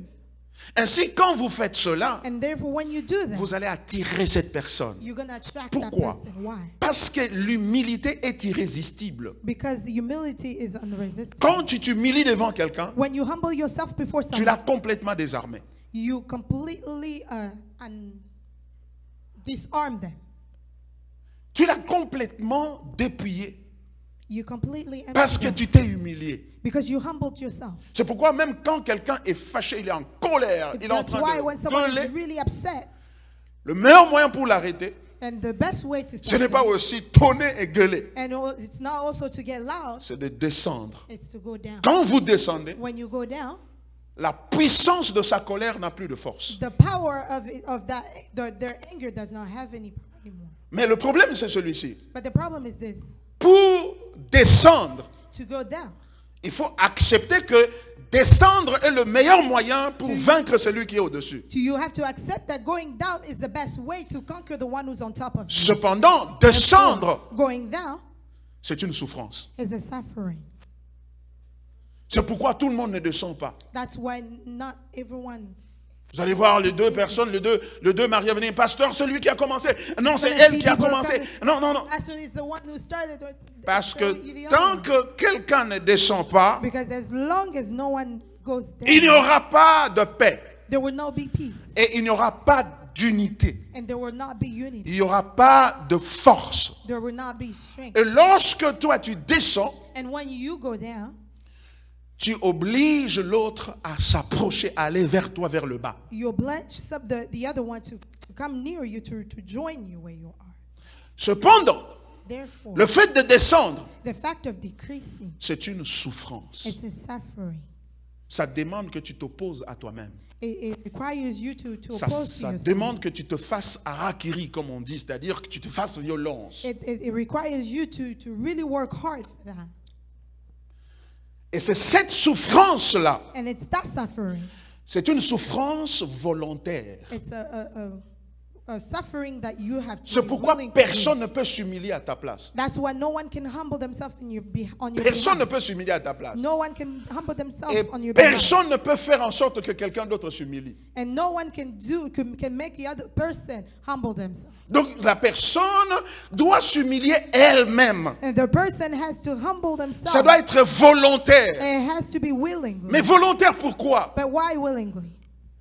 Ainsi, quand vous faites cela, And therefore, when you do that, vous allez attirer cette personne. you're going to attract Pourquoi? that person. Why? Parce que l'humilité est irrésistible. Because humility is unresisting. Quand tu t'humilies devant quelqu'un, When you humble yourself before tu l'as someone, complètement désarmé. you completely disarm them. Tu l'as complètement dépouillé You completely parce empty que them tu t'es humilié. because you humbled yourself. C'est pourquoi même quand quelqu'un est fâché, il est en colère, il est en That's train why de when someone is gueuler, really upset, le meilleur moyen pour l'arrêter, and the best way to ce stop n'est pas them, aussi tonner et gueuler, and it's not also to get loud, c'est de descendre. it's to go down. Quand vous descendez, When you go down, la puissance de sa colère n'a plus de force. the power of that their anger does not have any power anymore. Mais le problème, c'est celui-ci. But the problem is this: Pour descendre, to go down, il faut accepter que descendre est le meilleur moyen pour vaincre celui qui est au-dessus. you have to accept that going down is the best way to conquer the one who's on top of you. Cependant, descendre, Going down c'est une souffrance. is a suffering. C'est pourquoi tout le monde ne descend pas. That's why not everyone. Vous allez voir les deux personnes, les deux mariés venir. Pasteur, c'est lui qui a commencé. Non, c'est Gonna elle see qui a people commencé. coming. Non, non, non. Pastor is the one who started. Parce so que the other tant one. que quelqu'un ne descend pas, Because as long as no one goes down, il n'y aura pas de paix. there will not be peace, Et il n'y aura pas d'unité. and there will not be unity. Il n'y aura pas de force. There will not be strength. Et lorsque toi tu descends, And when you go down, tu obliges l'autre à s'approcher, à aller vers toi, vers le bas. you oblige the other one to come near you, to join you where you are. Cependant, Therefore, le fait de descendre, the fact of decreasing, c'est une souffrance. it's a suffering. Ça demande que tu t'opposes à toi-même. It requires you to Ça oppose to yourself. demande que tu te fasses harakiri, comme on dit, c'est-à-dire que tu te fasses violence. It requires you to really work hard for that. Et c'est cette souffrance-là, And it's that suffering. c'est une souffrance volontaire. It's a suffering that you have to C'est be pourquoi willing to personne do. ne peut s'humilier à ta place. That's why no one can humble themselves on your Personne ne behalf. peut s'humilier à ta place. No one can humble themselves Et on your behalf. personne ne peut faire en sorte que quelqu'un d'autre s'humilie. And no one can make the other person humble themselves. Donc la personne doit s'humilier elle-même. And the person has to humble themselves. Ça doit être volontaire. It has to be willingly. Mais volontaire pourquoi? But why willingly?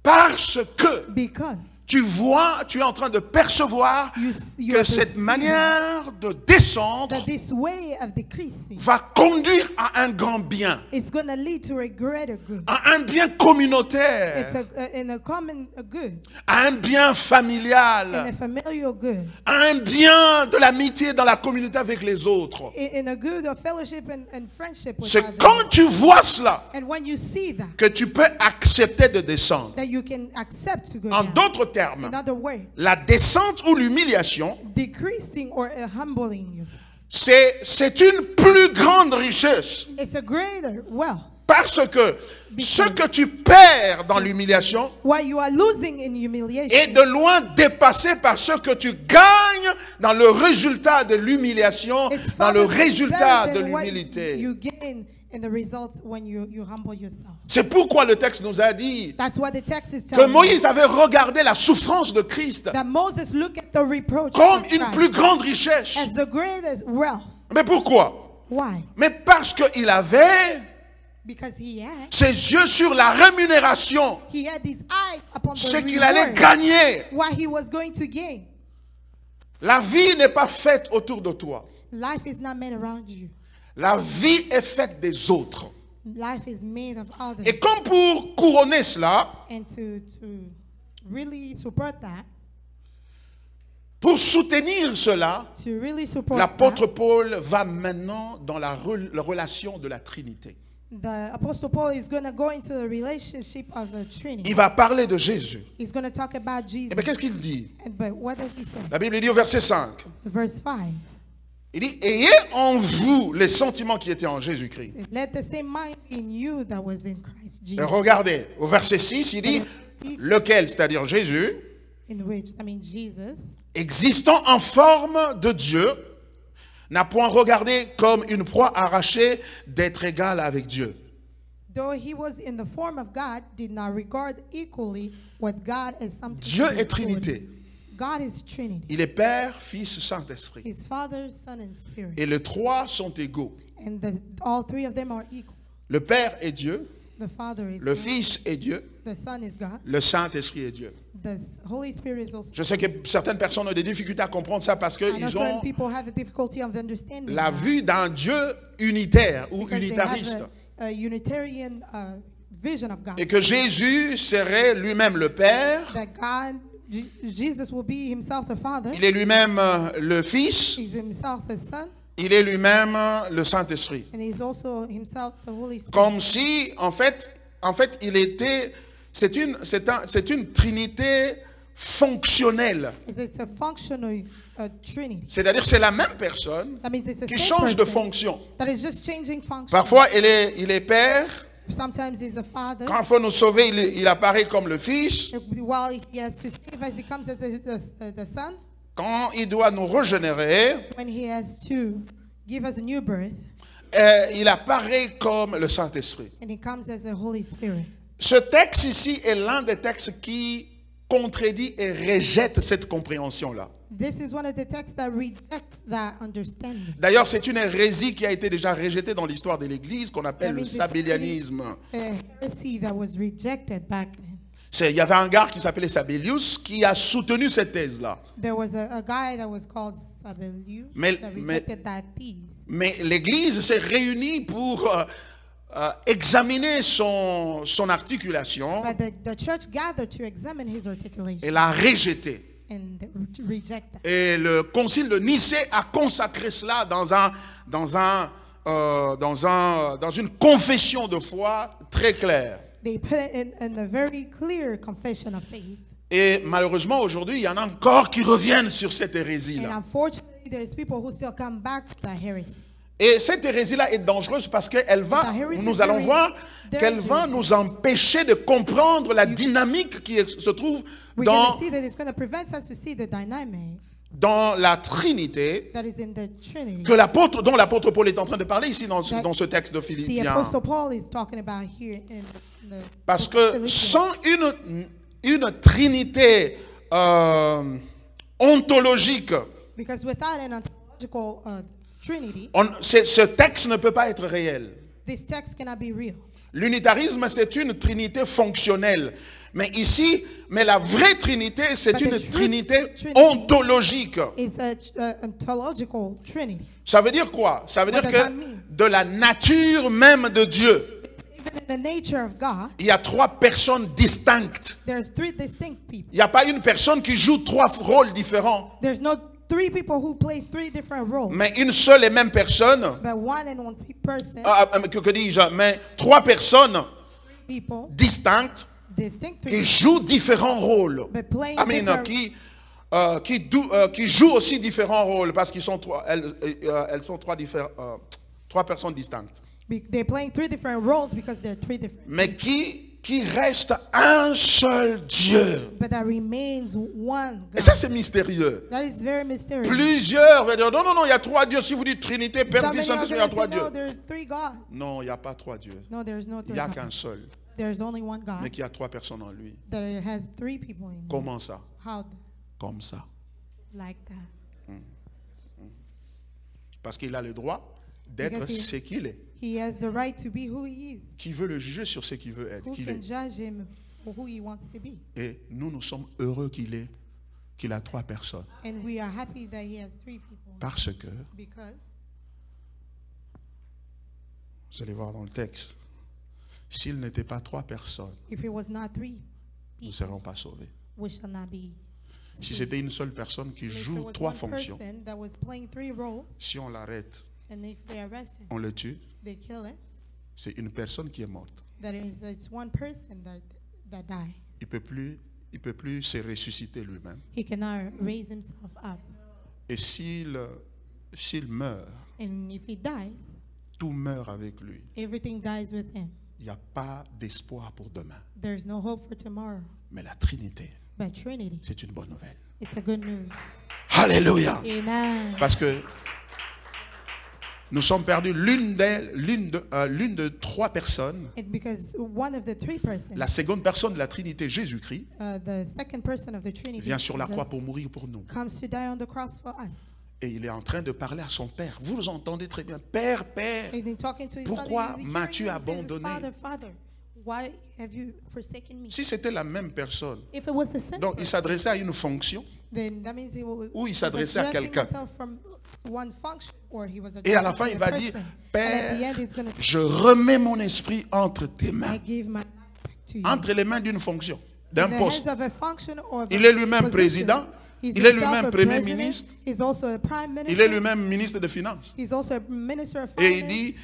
Parce que Because tu vois, tu es en train de percevoir you que cette perceive manière de descendre that this way of decreasing va conduire à un grand bien, is going to lead to a greater good. à un bien communautaire, It's in a common good, à un bien in familial, a familial good, à un bien de l'amitié dans la communauté avec les autres. in a good of fellowship and friendship with C'est others. quand tu vois cela And when you see that, que tu peux accepter de descendre. that you can accept to go En down. d'autres termes, Another way, la descente ou l'humiliation, decreasing or humbling yourself. c'est une plus grande richesse. It's a greater wealth. Parce que ce que tu perds dans l'humiliation What you are losing in humiliation est de loin dépassé par ce que tu gagnes dans le résultat de l'humiliation, is dans le far better résultat de than what l'humilité. you gain in the results when you humble yourself. C'est pourquoi le texte nous a dit That's what the text is que telling Moïse you. avait regardé la souffrance de Christ That Moses looked at the reproach comme of une Christ plus grande richesse. as the greatest wealth. Mais pourquoi? Why? Mais parce qu'il avait Because he ses yeux sur la rémunération, had his eyes upon the ce qu'il allait reward, gagner. what he was going to gain. La vie n'est pas faite autour de toi. Life is not made around you. La vie est faite des autres. Life is made of others. Et comme pour couronner cela, And to really support that, pour soutenir cela, to really support l'apôtre that, Paul va maintenant dans la relation de la Trinité. The Apostle Paul is going to go into the relationship of the Trinity. Il va parler de Jésus. He's going to talk about Jesus. Et bien, qu'est-ce qu'il dit? But what does he say? La Bible dit au verset 5. Verse 5. Il dit, ayez en vous les sentiments qui étaient en Jésus-Christ. Let the same mind be in you that was in Christ Et Jesus. regardez, au verset 6, il dit, lequel, c'est-à-dire Jésus, In which, Jesus, existant en forme de Dieu, n'a point regardé comme une proie arrachée d'être égal avec Dieu. though he was in the form of God, did not regard equally what God as something Dieu to be est Trinité. equal. God is Trinity. Il est Père, Fils, Saint-Esprit. His Father, Son, and Spirit. Et les trois sont égaux. And all three of them are equal. Le Père est Dieu, The Father is le God. Fils est Dieu, The Son is God. le Saint-Esprit est Dieu. The Holy Spirit is also. Je sais que certaines personnes ont des difficultés à comprendre ça parce I know qu'ils certain ont people have a difficulty of understanding la that vue d'un Dieu unitaire ou because they unitariste. have a Unitarian vision of God. Et que Jésus serait lui-même le Père, That God, Jesus will be himself the Father. il est lui-même le Fils, He's himself the Son. il est lui-même le Saint-Esprit. And he's also himself the Holy Spirit. Comme si, en fait, il était, c'est une trinité fonctionnelle. It's a functional Trinity. C'est-à-dire c'est la même personne That means it's a qui same change de person fonction. that is just changing function. Parfois, il est Père. Sometimes he's a father. Quand il faut nous sauver, il apparaît comme le Fils. While he has to save us, he comes as the Son. Quand il doit nous régénérer, When he has to give us a new birth, il apparaît comme le Saint-Esprit. and he comes as the Holy Spirit. Ce texte ici est l'un des textes qui contredit et rejette cette compréhension-là. This is one of the texts that reject that understanding. D'ailleurs, c'est une hérésie qui a été déjà rejetée dans l'histoire de l'Église qu'on appelle le sabellianisme. A heresy that was rejected back then. Il y avait un gars qui s'appelait Sabellius qui a soutenu cette thèse-là. There was a guy that was called Sabellius that rejected that thesis. Mais l'Église s'est réunie pour examiner son articulation But the church gathered to examine his articulation et l'a rejeté. and reject that. Et le concile de Nicée a consacré cela dans une confession de foi très claire. They put it in a very clear confession of faith. Et malheureusement, aujourd'hui, il y en a encore qui reviennent sur cette And hérésie-là. unfortunately, there's people who still come back to that heresy. Et cette hérésie-là est dangereuse parce qu'elle va, nous allons voir, qu'elle va nous empêcher de comprendre la dynamique qui se trouve We're going to see that it's going to prevent us to see the dynamic dans la Trinité that is in the Trinity. dont l'apôtre Paul est en train de parler ici dans ce texte de The Philippiens. Apostle Paul is talking about here in the Parce book of que Philippians. sans une Trinité ontologique, Because without an ontological Trinity, ce texte ne peut pas être réel. this text cannot be real. L'unitarisme, c'est une Trinité fonctionnelle. Mais ici, la vraie Trinité, c'est But une the true Trinité Trinity ontologique. It's a ontological Trinity. Ça veut dire quoi? Ça veut What dire does that que mean? de la nature même de Dieu, Even in the nature of God, il y a trois personnes distinctes. there's three distinct people. Il n'y a pas une personne qui joue trois rôles différents, There's no three people who play three different roles, mais une seule et même personne. but one and one person, Que dis-je? Mais trois personnes people, distinctes distinct qui three, jouent différents rôles. but playing Amen. different. Qui jouent aussi différents rôles parce qu'ils sont elles sont trois personnes distinctes. They're playing three different roles because they're three different. Mais qui reste un seul Dieu. But that remains one Et God. ça, c'est mystérieux. That is very mysterious. Plusieurs vont dire non, il y a trois dieux. Si vous dites Trinité, Père, So Fils, many are Saint-Esprit, il y a gonna trois say, no, dieux. there's three gods. Non, il n'y a pas trois dieux. No, there's no Il three n'y a gods. qu'un seul, There's only one mais God qui a trois personnes en lui. that it has three people in it. Comment ça? How Comme ça. like that? Parce qu'il a le droit d'être Because he- ce qu'il est. He has the right to be who he is. Qui veut le juger sur ce qu'il veut être, Who qu'il can est. judge him for who he wants to be? Et nous sommes heureux qu'il a trois personnes. And we are happy that he has three people. Parce que, Because vous allez voir dans le texte, s'il n'était pas trois personnes, if it was not three, nous ne serions pas sauvés. we shall not be. Si c'était une seule personne qui If there joue was trois one fonctions, person that was playing three roles, si on l'arrête, and if they arrest him, on le tue, they kill him, c'est une personne qui est morte. It's one person that dies. Il peut plus se ressusciter lui-même. He cannot raise himself up. Et s'il meurt, And if he dies, tout meurt avec lui. everything dies with him. Il n'y a pas d'espoir pour demain. There's no hope for tomorrow. Mais la Trinité, But Trinity, c'est une bonne nouvelle. it's a good news. Alléluia. Amen. Parce que nous sommes perdus l'une de trois personnes. It's because one of the three persons, La seconde personne de la Trinité, Jésus-Christ, the second person of the Trinity, vient sur la Jesus, croix pour mourir pour nous. comes to die on the cross for us. Et il est en train de parler à son Père. Vous entendez très bien. Père, Père, And then talking to his pourquoi father, he's m'as-tu hearing him say, abandonné? Father, Father, why have you forsaken me? si c'était la même personne, If it was the same donc il person, s'adressait à une fonction, then that means he Ou il was s'adressait à addressing quelqu'un. himself from one function, or he was et à la addressing fin il to va a dire, person. And at the Père, end, he's going to je remets mon esprit entre tes I mains, give my life back to you. entre les mains d'une fonction, In d'un the poste. hands of a function or of Il a est lui-même position. président, He's il est himself lui-même a premier president. ministre, He's also a prime minister. il est lui-même ministre des Finances. He's also a minister of Et finance. il dit,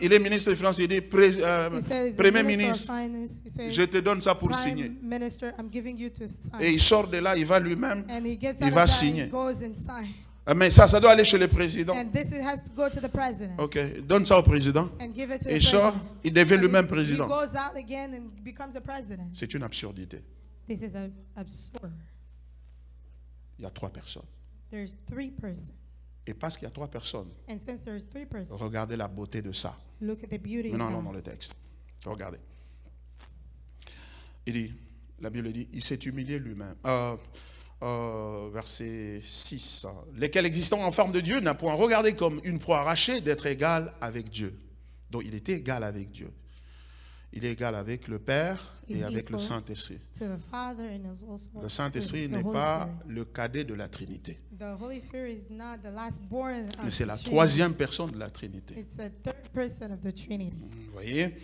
il est ministre des Finances, il dit, He said he's a Premier minister ministre, of finance. He said, je te donne ça pour prime signer. minister, I'm giving you to sign. Et il sort de là, il va lui-même, And he gets il out va of that, signer. he goes and signs. Mais ça doit aller chez le président. And this has to go to the president. Ok, donne ça au président. And give it to Et il the sort, president. il devient And lui-même he président. goes out again and becomes a president. C'est une absurdité. This is absurd. Il y a trois personnes. There's three persons. Et parce qu'il y a trois personnes, And since there's three persons, regardez la beauté de ça. look at the beauty Mais of non, that. dans le texte. Regardez. Il dit, la Bible dit, il s'est humilié lui-même. Verset 6. Lesquels existant en forme de Dieu n'a point regardé comme une proie arrachée d'être égal avec Dieu. Donc il était égal avec Dieu. Il est égal avec le Père et avec le Saint-Esprit. To the Father and is also Le Saint-Esprit with the n'est Holy pas Spirit. le cadet de la Trinité. The Holy Spirit is not the last born of Mais c'est the la Trinity. troisième personne de la Trinité. It's the third person of the Trinity. Vous voyez?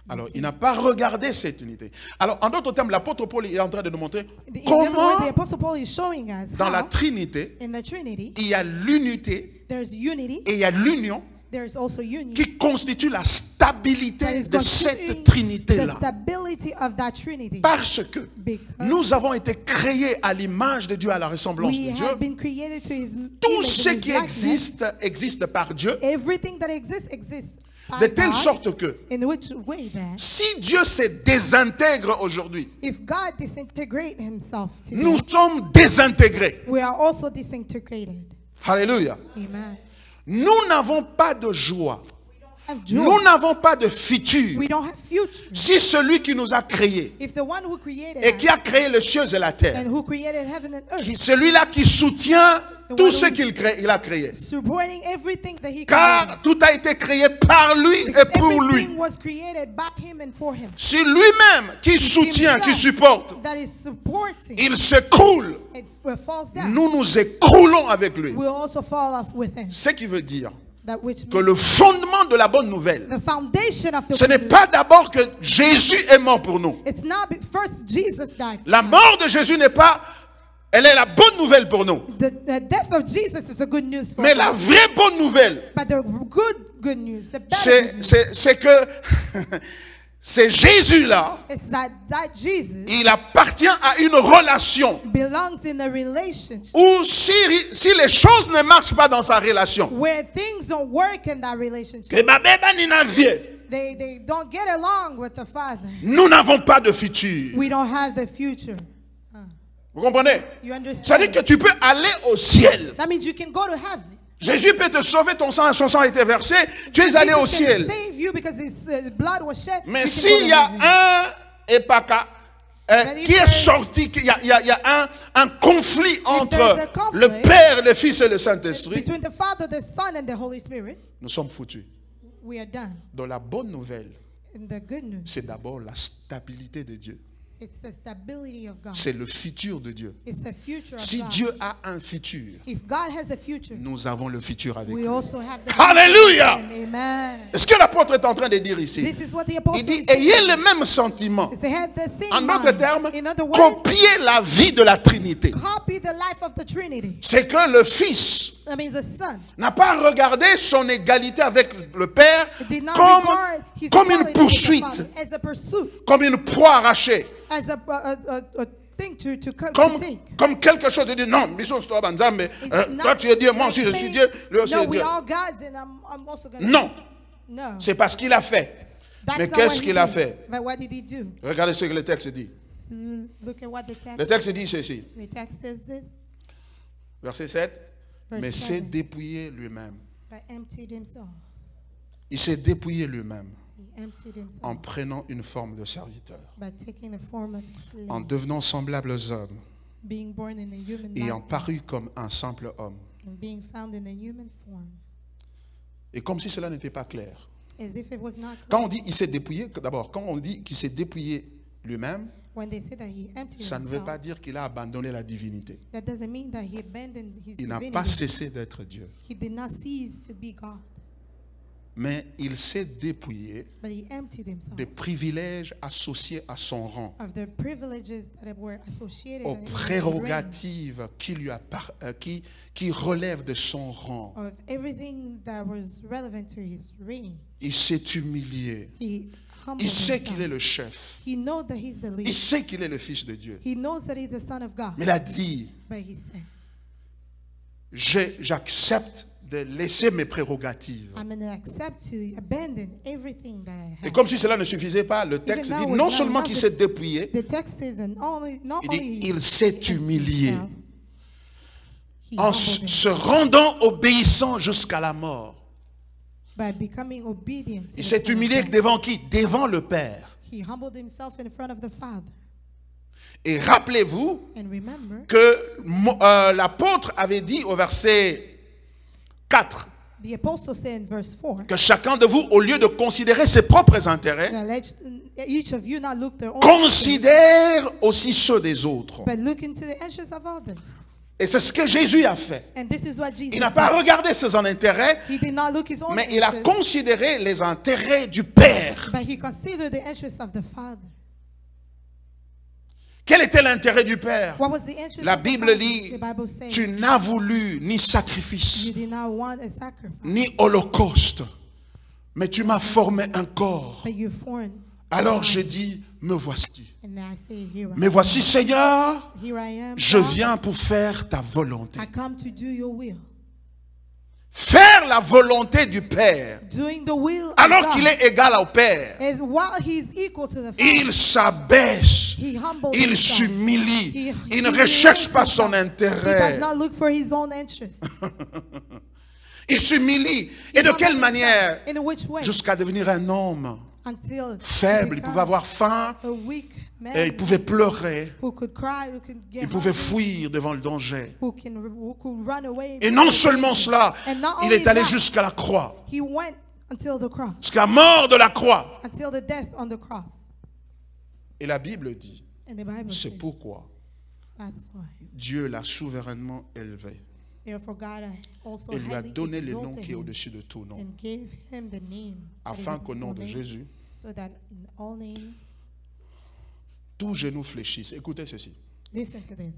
Alors, il n'a pas regardé cette unité. Alors, en d'autres termes, l'apôtre Paul est en train de nous montrer In other comment, words, the Apostle Paul is showing us dans la how Trinité, in the Trinity il y a l'unité there's unity, et il y a l'union there's also union. qui constitue la That stabilité is de cette constituting the Trinité-là. stability of that Trinity. Parce que Because nous avons été créés à l'image de Dieu, à la ressemblance we de Dieu. have been created to His Tout image ce and His qui likeness. existe par Dieu, Everything that exists exists de by telle God. sorte que In which way then? si Dieu se désintègre aujourd'hui, If God disintegrates Himself today, nous sommes désintégrés. we are also disintegrated. Alléluia. Amen. Nous n'avons pas de joie. Have joy. Nous n'avons pas de futur. We don't have future. Si celui qui nous a créés If the one who created et qui us a créé les cieux et la terre, and who created heaven and earth, celui-là qui soutient tout ce qu'il a créé, supporting everything that He created. car tout a été créé par lui et pour lui. Everything was created by Him and for Him. Si lui-même qui soutient, qui supporte, That is supporting. il s'écroule, It falls down. nous nous écroulons avec lui. We'll also fall off with Him. Ce qui veut dire That which que le fondement de la bonne nouvelle, the foundation of the ce n'est good pas d'abord que Jésus est mort pour nous. news. It's not first Jesus died. La mort de Jésus n'est pas, elle est la bonne nouvelle pour nous. The death of Jesus is a good news for Mais us. la vraie bonne nouvelle, But the good news, the better good news, c'est que c'est Jésus-là, it's that Jesus il appartient à une relation belongs in a relationship où si les choses ne marchent pas dans sa relation, where things don't work in that relationship. que babeba nina vie, They don't get along with the Father. nous n'avons pas de futur. We don't have the future. Vous comprenez? You understand? Ça veut dire que tu peux aller au ciel. That means you can go to heaven. Jésus peut te sauver, son sang a été versé, tu es allé au Jesus can ciel. save you because His blood was shed. Mais You can s'il go y to a heaven. un épaka qui est sorti, il y a un conflit entre there's a conflict le Père, le Fils et le Saint-Esprit, Between the Father, the Son, and the Holy Spirit, nous sommes foutus. we are done. Donc la bonne nouvelle, And the good news, c'est d'abord la stabilité de Dieu. it's the stability of God. C'est le futur de Dieu. It's the future of Si God. Dieu a un futur, If God has a future, nous avons le futur avec we lui. also have the Alléluia! future with Him. Amen. Est-ce que l'apôtre est en train de dire ici? This is what the Il apostle dit, is saying. ayez le même sentiment. They have the same En d'autres mind. termes, In other words, copiez la vie de la Trinité. copy the life of the Trinity. C'est que le Fils That means the Son n'a pas regardé son égalité avec le Père did not regard his comme une equality with the poursuite, Father as a pursuit, comme une proie arrachée, as a thing to take. comme quelque chose de dire non, mission c'est toi, Banzambe, toi tu es Dieu, moi aussi je suis Dieu, lui aussi No, est we Dieu. all gods and I'm also gonna. Non, No. c'est parce qu'il a fait. That's Mais not qu'est-ce what he qu'il a did. fait? But what did he do? Regardez ce que le texte dit. Look at what the text. Le texte dit ceci, The text says this. verset 7, Verse mais s'est 7. dépouillé lui-même. But emptied himself. Il s'est dépouillé lui-même He emptied himself en prenant une forme de serviteur, by taking the form of a slave, en devenant semblable aux hommes, being born in a human ayant likeness, paru comme un simple homme. and being found in a human form, Et comme si cela n'était pas clair. as if it was not Quand clear. on dit il s'est dépouillé, d'abord, quand on dit qu'il s'est dépouillé lui-même, When they say that he emptied ça ne veut himself, pas dire qu'il a abandonné la divinité. that doesn't mean that he abandoned his Il n'a divinity. pas cessé d'être Dieu. He did not cease to be God, Mais il s'est dépouillé but he emptied himself des privilèges associés à son rang, of the privileges that were associated aux in his reign, prérogatives qui relèvent de son rang. of everything that was relevant to his reign. Il s'est humilié. He humbled Il sait himself. qu'il est le chef. He knows that he's the Il leader. sait qu'il est le fils de Dieu. He knows that he's the son of God. Mais il a dit, But he said, j'accepte de laisser mes prérogatives. I'm going to accept to abandon everything that I Et have. comme si cela ne suffisait pas, le texte dit non seulement qu'il s'est dépouillé, The text says that not il dit only il s'est emptied humilié himself, he en humbled se himself rendant obéissant jusqu'à la mort. by becoming obedient. to Il the s'est Son of humilié God. devant qui? Devant le Père. He humbled himself in front of the Father. Et rappelez-vous And remember, que l'apôtre avait dit au verset 4 the apostle said in verse 4, que chacun de vous, au lieu de considérer ses propres intérêts, that let each of you not look their own interests, considère aussi ceux des autres. but look into the interests of others. Et c'est ce que Jésus a fait. And this is what Jesus Il n'a pas did. regardé ses intérêts, He did not look his own mais il a interests, considéré les intérêts du Père. but he considered the interests of the Father. Quel était l'intérêt du Père? What was the interest La of the Bible Father? dit, The Bible says, tu n'as voulu ni sacrifice, you did not want a sacrifice, ni holocauste, mais tu m'as formé un corps. but you formed. Alors j'ai dit, me voici. And I say, Me voici, Seigneur, here I am. je God. viens pour faire ta volonté. I come to do your will. Faire la volonté du Père, Doing the will of alors God qu'il est égal au Père, is while he's equal to the Father. il s'abaisse, He humbled il himself. s'humilie, il ne He recherche pas humbles son himself. He intérêt. does not look for his own interest. Il s'humilie. Et de quelle manière? In which way? Jusqu'à devenir un homme Until faible. Il he pouvait avoir faim, becomes a weak man et il pouvait pleurer, who could cry, who could get il pouvait hungry, fuir devant le danger. who could run away. Et non seulement cela, And not il only est allé that, jusqu'à la croix, he went until the cross, jusqu'à la mort de la croix. until the death on the cross. Et la Bible dit, And the Bible c'est says pourquoi that's why. Dieu l'a souverainement élevé Therefore, God also et lui a highly donné le nom exalted qui est him au-dessus de tout nom, and gave him the name that is afin above qu'au nom all de names, Jésus, so that in all names, tout genou fléchisse. Écoutez ceci. listen to this,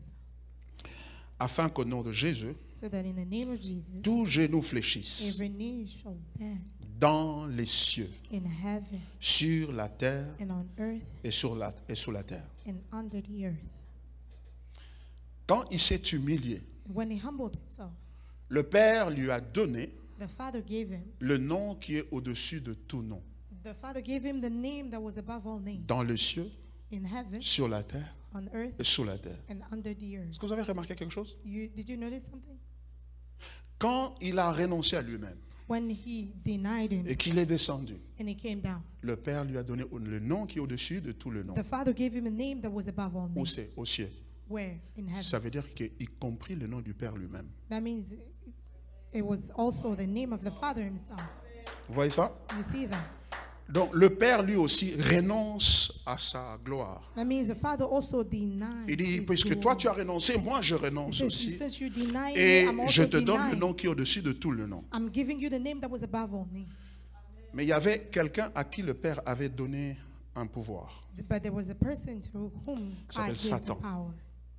Afin qu'au nom de Jésus, so that in the name of Jesus, tout genou fléchisse every knee shall bend dans les cieux, in heaven sur la terre and on earth et sous la terre. and under the earth. Quand il s'est humilié, When he humbled himself, le Père lui a donné the Father gave him. le nom qui est au-dessus de tout nom. The Father gave him the name that was above all names, Dans les cieux, in heaven, sur la terre on earth, et sous la terre. and under the earth. Est-ce que vous avez remarqué quelque chose? Did you notice something? Quand il a renoncé à lui-même When he denied him et qu'il est descendu, and he came down, le Père lui a donné le nom qui est au-dessus de tout le nom. the Father gave him a name that was above all Où names. c'est? Aux cieux. Where? In heaven. Ça veut dire qu'il comprit le nom du Père lui-même. That means it was also the name of the Father himself. Vous voyez ça? You see that? Donc le Père lui aussi renonce à sa gloire. That means the Father also denied. Il dit, his puisque toi glory. tu as renoncé, moi je He renonce says, aussi. since you deny Et me, I'm je also te donne le denying. nom qui est au-dessus de tout le nom. I'm giving you the name that was above all names. Mais il y avait quelqu'un à qui le Père avait donné un pouvoir. But there was a person to whom s'appelle God gave the Satan. power.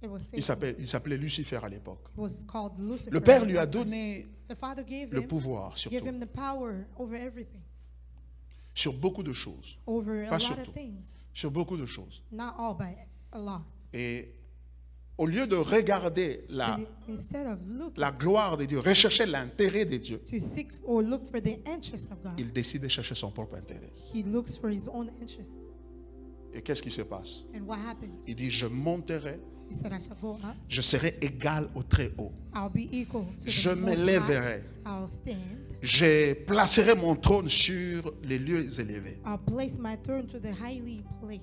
It was Satan. Il s'appelait Lucifer à l'époque. It was called Lucifer. Le Père lui a donné The Father gave le him, pouvoir sur gave tout, him the power over everything, sur beaucoup de choses, over a Pas lot sur of tout. things. sur beaucoup de choses. Not all, but a lot. Et au lieu de regarder And instead of looking la gloire de Dieu, rechercher l'intérêt de Dieu, to seek or look for the interest of God, il décide de chercher son propre intérêt. he looks for his own interest. Et qu'est-ce qui se passe? And what happens? Il dit, je monterai, He said, I shall go up. je serai égal au très haut. I'll be equal to Je the Most High. m'élèverai. I'll stand. Je placerai mon trône sur les lieux élevés. I'll place my throne to the highly placed.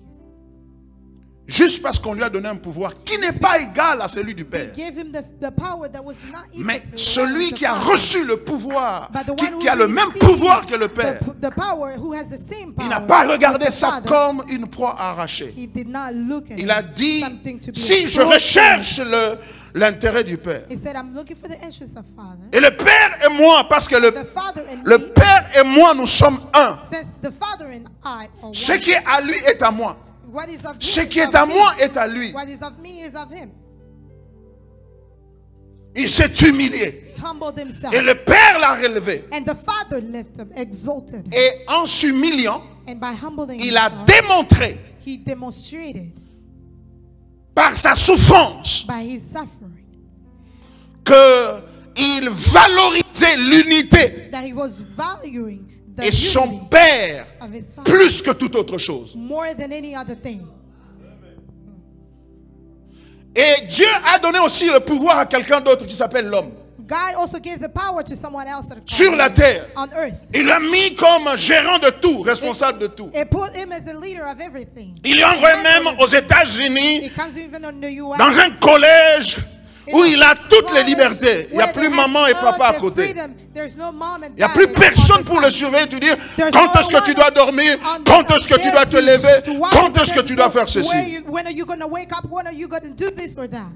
Juste parce qu'on lui a donné un pouvoir qui n'est pas égal à celui du They Père. gave him the power that was not equal Mais to the one celui of the qui a Father. reçu le pouvoir, But the one qui who a le même received pouvoir que le Père, the power, who has the same power, il n'a pas with regardé the ça Father, comme une proie arrachée. he did not look at Il it a dit, something to be si je exploited. recherche l'intérêt du Père, He said, I'm looking for the interest of Father. et le Père et moi, parce que The Father and le me, Père et moi, nous sommes un. since the Father and I are Ce one, qui est à lui est à moi. what is of Ce him qui is est of à me. moi est à lui. What is of me is of him. Il s'est humilié. He humbled himself. Et le Père l'a relevé. And the Father lifted him, exalted him. Et en s'humiliant, And by humbling il a himself, démontré he demonstrated par sa souffrance by his suffering qu'il valorisait l'unité that he was valuing the et son unity Père of his Father plus que toute autre chose. more than any other thing. Et Dieu a donné aussi le pouvoir à quelqu'un d'autre qui s'appelle l'homme. God also gave the power to someone else that Sur la terre. on earth. Il l'a mis comme gérant de tout, responsable de tout. It put him as the leader of everything. Il est envoyé même aux États-Unis, It comes even in the US. dans un collège où il a toutes les libertés. Il n'y a plus maman et papa à côté. Il Il n'y a plus personne pour le surveiller, tu dis quand est-ce que tu dois dormir, quand est-ce que tu dois te lever, quand est-ce que tu dois faire ceci. When are you going to wake up? When are you going to do this or that?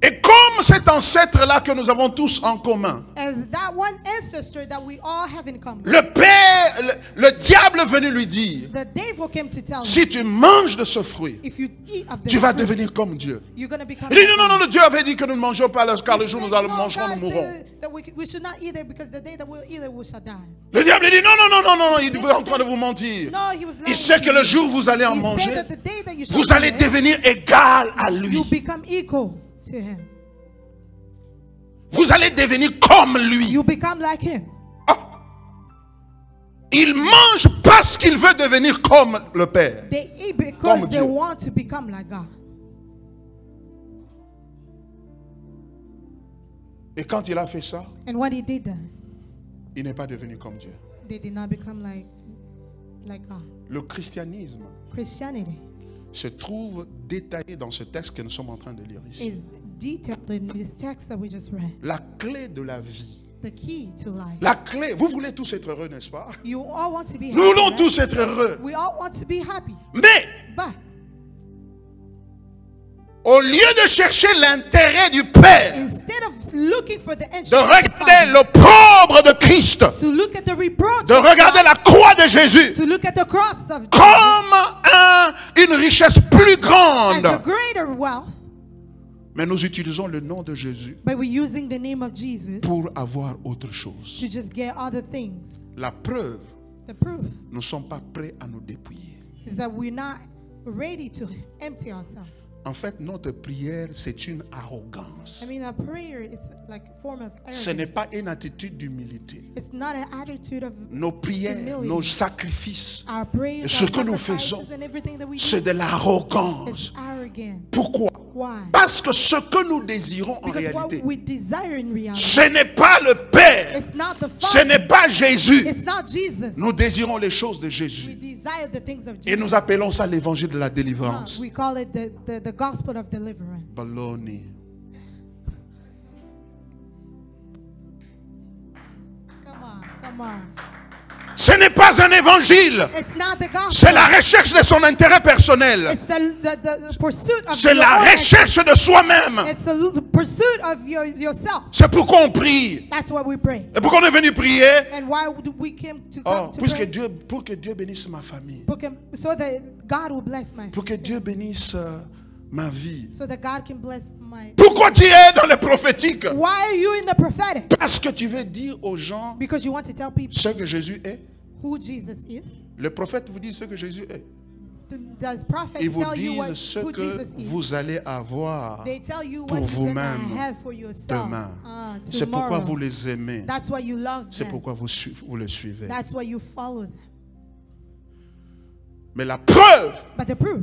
Et comme cet ancêtre-là que nous avons tous en commun, As that one ancestor that we all have in common. le Père, le diable est venu lui dire, The devil came to tell si him, tu manges de ce fruit, if you eat of tu vas this fruit, devenir comme Dieu. you're going to become Il dit like non, non, God. non, Dieu avait dit que nous ne mangeons pas car le jour où nous No, mangerons, God nous mourrons. said that we should not eat it because the day that we'll eat it, we shall die. Le diable dit non, non, non, non, non, il est en train de vous mentir. No, he was Il lying sait to que le you. jour où vous allez en He manger, said that the day that you shall vous allez eat it, devenir égal à lui. you become equal to him. Vous allez devenir comme lui. You become like him. Ah. Il mange parce qu'il veut devenir comme le Père. They eat Comme because they Dieu. want to become like God. Et quand il a fait ça, And when he did that, il n'est pas devenu comme Dieu. they did not become like God. Le christianisme Christianity se trouve détaillé dans ce texte que nous sommes en train de lire ici. is detailed in this text that we just read. La clé de la vie. The key to life. La clé, vous voulez tous être heureux, n'est-ce pas? You all want to be happy. Nous voulons right? tous être heureux. We all want to be happy. Mais But au lieu de chercher l'intérêt du Père, instead of looking for the interest de of the regarder Father, l'opprobre de Christ, to look at the reproach, de of regarder God, la croix de Jésus to look at the cross of Jesus comme une richesse plus as grande. a greater wealth, Mais nous utilisons le nom de Jésus but we're using the name of Jesus pour avoir autre chose. to just get other things. La preuve, The proof nous ne sommes pas prêts à nous dépouiller. is that we're not ready to empty ourselves. En fait, notre prière, c'est une arrogance. I mean, a prayer, it's like a form of Ce n'est arrogance. pas une attitude d'humilité. It's not an attitude of Nos prières, humility. nos sacrifices, Our prayers, et ce our que nous sacrifices, faisons, and everything that we c'est do. de l'arrogance. It's arrogant. Pourquoi? Why? Parce que ce que nous désirons en Because what réalité, we desire in reality, ce n'est pas le Père, it's not the ce Father, n'est pas Jésus. it's not Jesus. Nous désirons les choses de We Jésus. desire the things of Et Jesus. nous appelons ça l'évangile de la délivrance. We call it the gospel of deliverance. Baloney. Come on, come on. Ce n'est pas un évangile. It's not the gospel. C'est la recherche de son intérêt personnel. It's the pursuit of C'est your la own recherche de soi-même. It's the pursuit of yourself. C'est pourquoi on prie. That's why we pray. Et pourquoi on est venu prier? And why do we came to Oh, come to pray? pour que Dieu bénisse ma famille. So that God will bless my Pour que Dieu bénisse ma vie. so that God can bless my. Pourquoi tu es dans le prophétique? Why are you in the prophetic? Parce que tu veux dire aux gens Because you want to tell people ce que Jésus est. who Jesus is. Le prophète vous dit ce que Jésus est. Does prophets Ils vous tell you disent ce who que Jesus is? vous allez avoir They tell you pour what you're gonna vous-même have for yourself. demain. C'est pourquoi Tomorrow. vous les aimez. That's why you love C'est them. pourquoi vous le suivez. That's why you follow them. Mais la preuve, But the proof,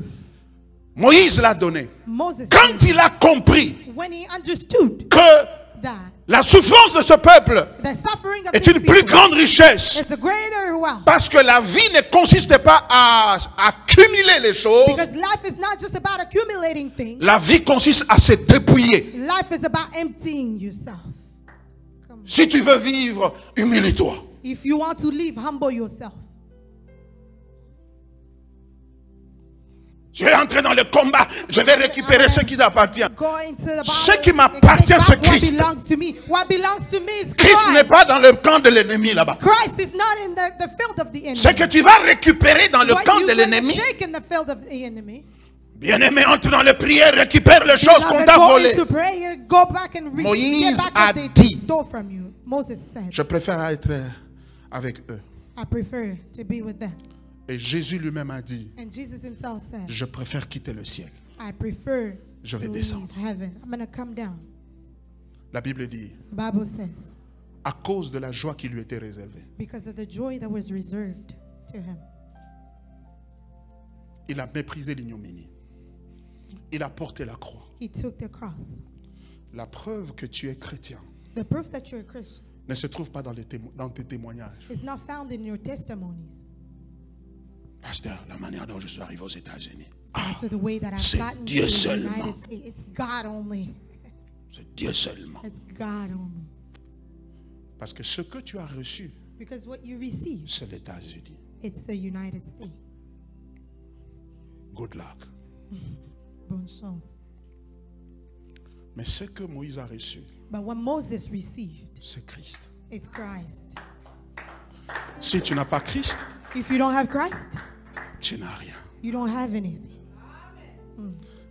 Moïse l'a donnée. Moses, Quand il a compris when he understood que that la souffrance de ce peuple the suffering of est these une plus people grande richesse. is the greater wealth. Parce que la vie ne consiste pas à accumuler les choses. Because life is not just about accumulating things. La vie consiste à se dépouiller. Life is about emptying yourself. Come on. Si tu veux vivre, humilie-toi. If you want to live, humble yourself. Je vais entrer dans le combat. Je vais récupérer ce qui t'appartient. Go into the Ce battle qui and m'appartient, take c'est back what Christ. belongs to me. What belongs to me is Christ n'est Christ. pas dans le camp de l'ennemi là-bas. Christ is not in the field of the enemy. Ce que tu vas récupérer dans le What camp you de gonna l'ennemi. take in the field of the enemy. Bien-aimé, entre dans les prières, récupère les choses qu'on Beloved, t'a go volées. into prayer, go back and get Moïse back a what they dit. stole from you. Moses said, Je préfère être avec eux. I prefer to be with them. Et Jésus lui-même a dit, And Jesus himself said, je préfère quitter le ciel. I prefer Je vais to descendre. leave heaven. I'm going to come down. La Bible dit, The Bible says, à cause de la joie qui lui était réservée, because of the joy that was reserved to him. il a méprisé l'ignominie. Il a porté la croix. He took the cross. La preuve que tu es chrétien The proof that you're a Christian ne se trouve pas dans tes témoignages. is not found in your testimonies. Pasteur, la manière dont je suis arrivé aux États-Unis, So the way that I've c'est gotten to Dieu the seulement. United States, it's God only. c'est Dieu seulement. It's God only. Parce que ce que tu as reçu, Because what you receive, c'est les États-Unis. it's the United States. Good luck. Bonne chance. Mais ce que Moïse a reçu, But what Moses received, c'est Christ. it's Christ. Si tu n'as pas Christ, If you don't have Christ, tu n'as rien. you don't have anything.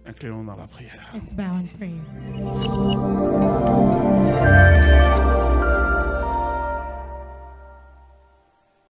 Inclinons dans la prière. Let's bow in prayer.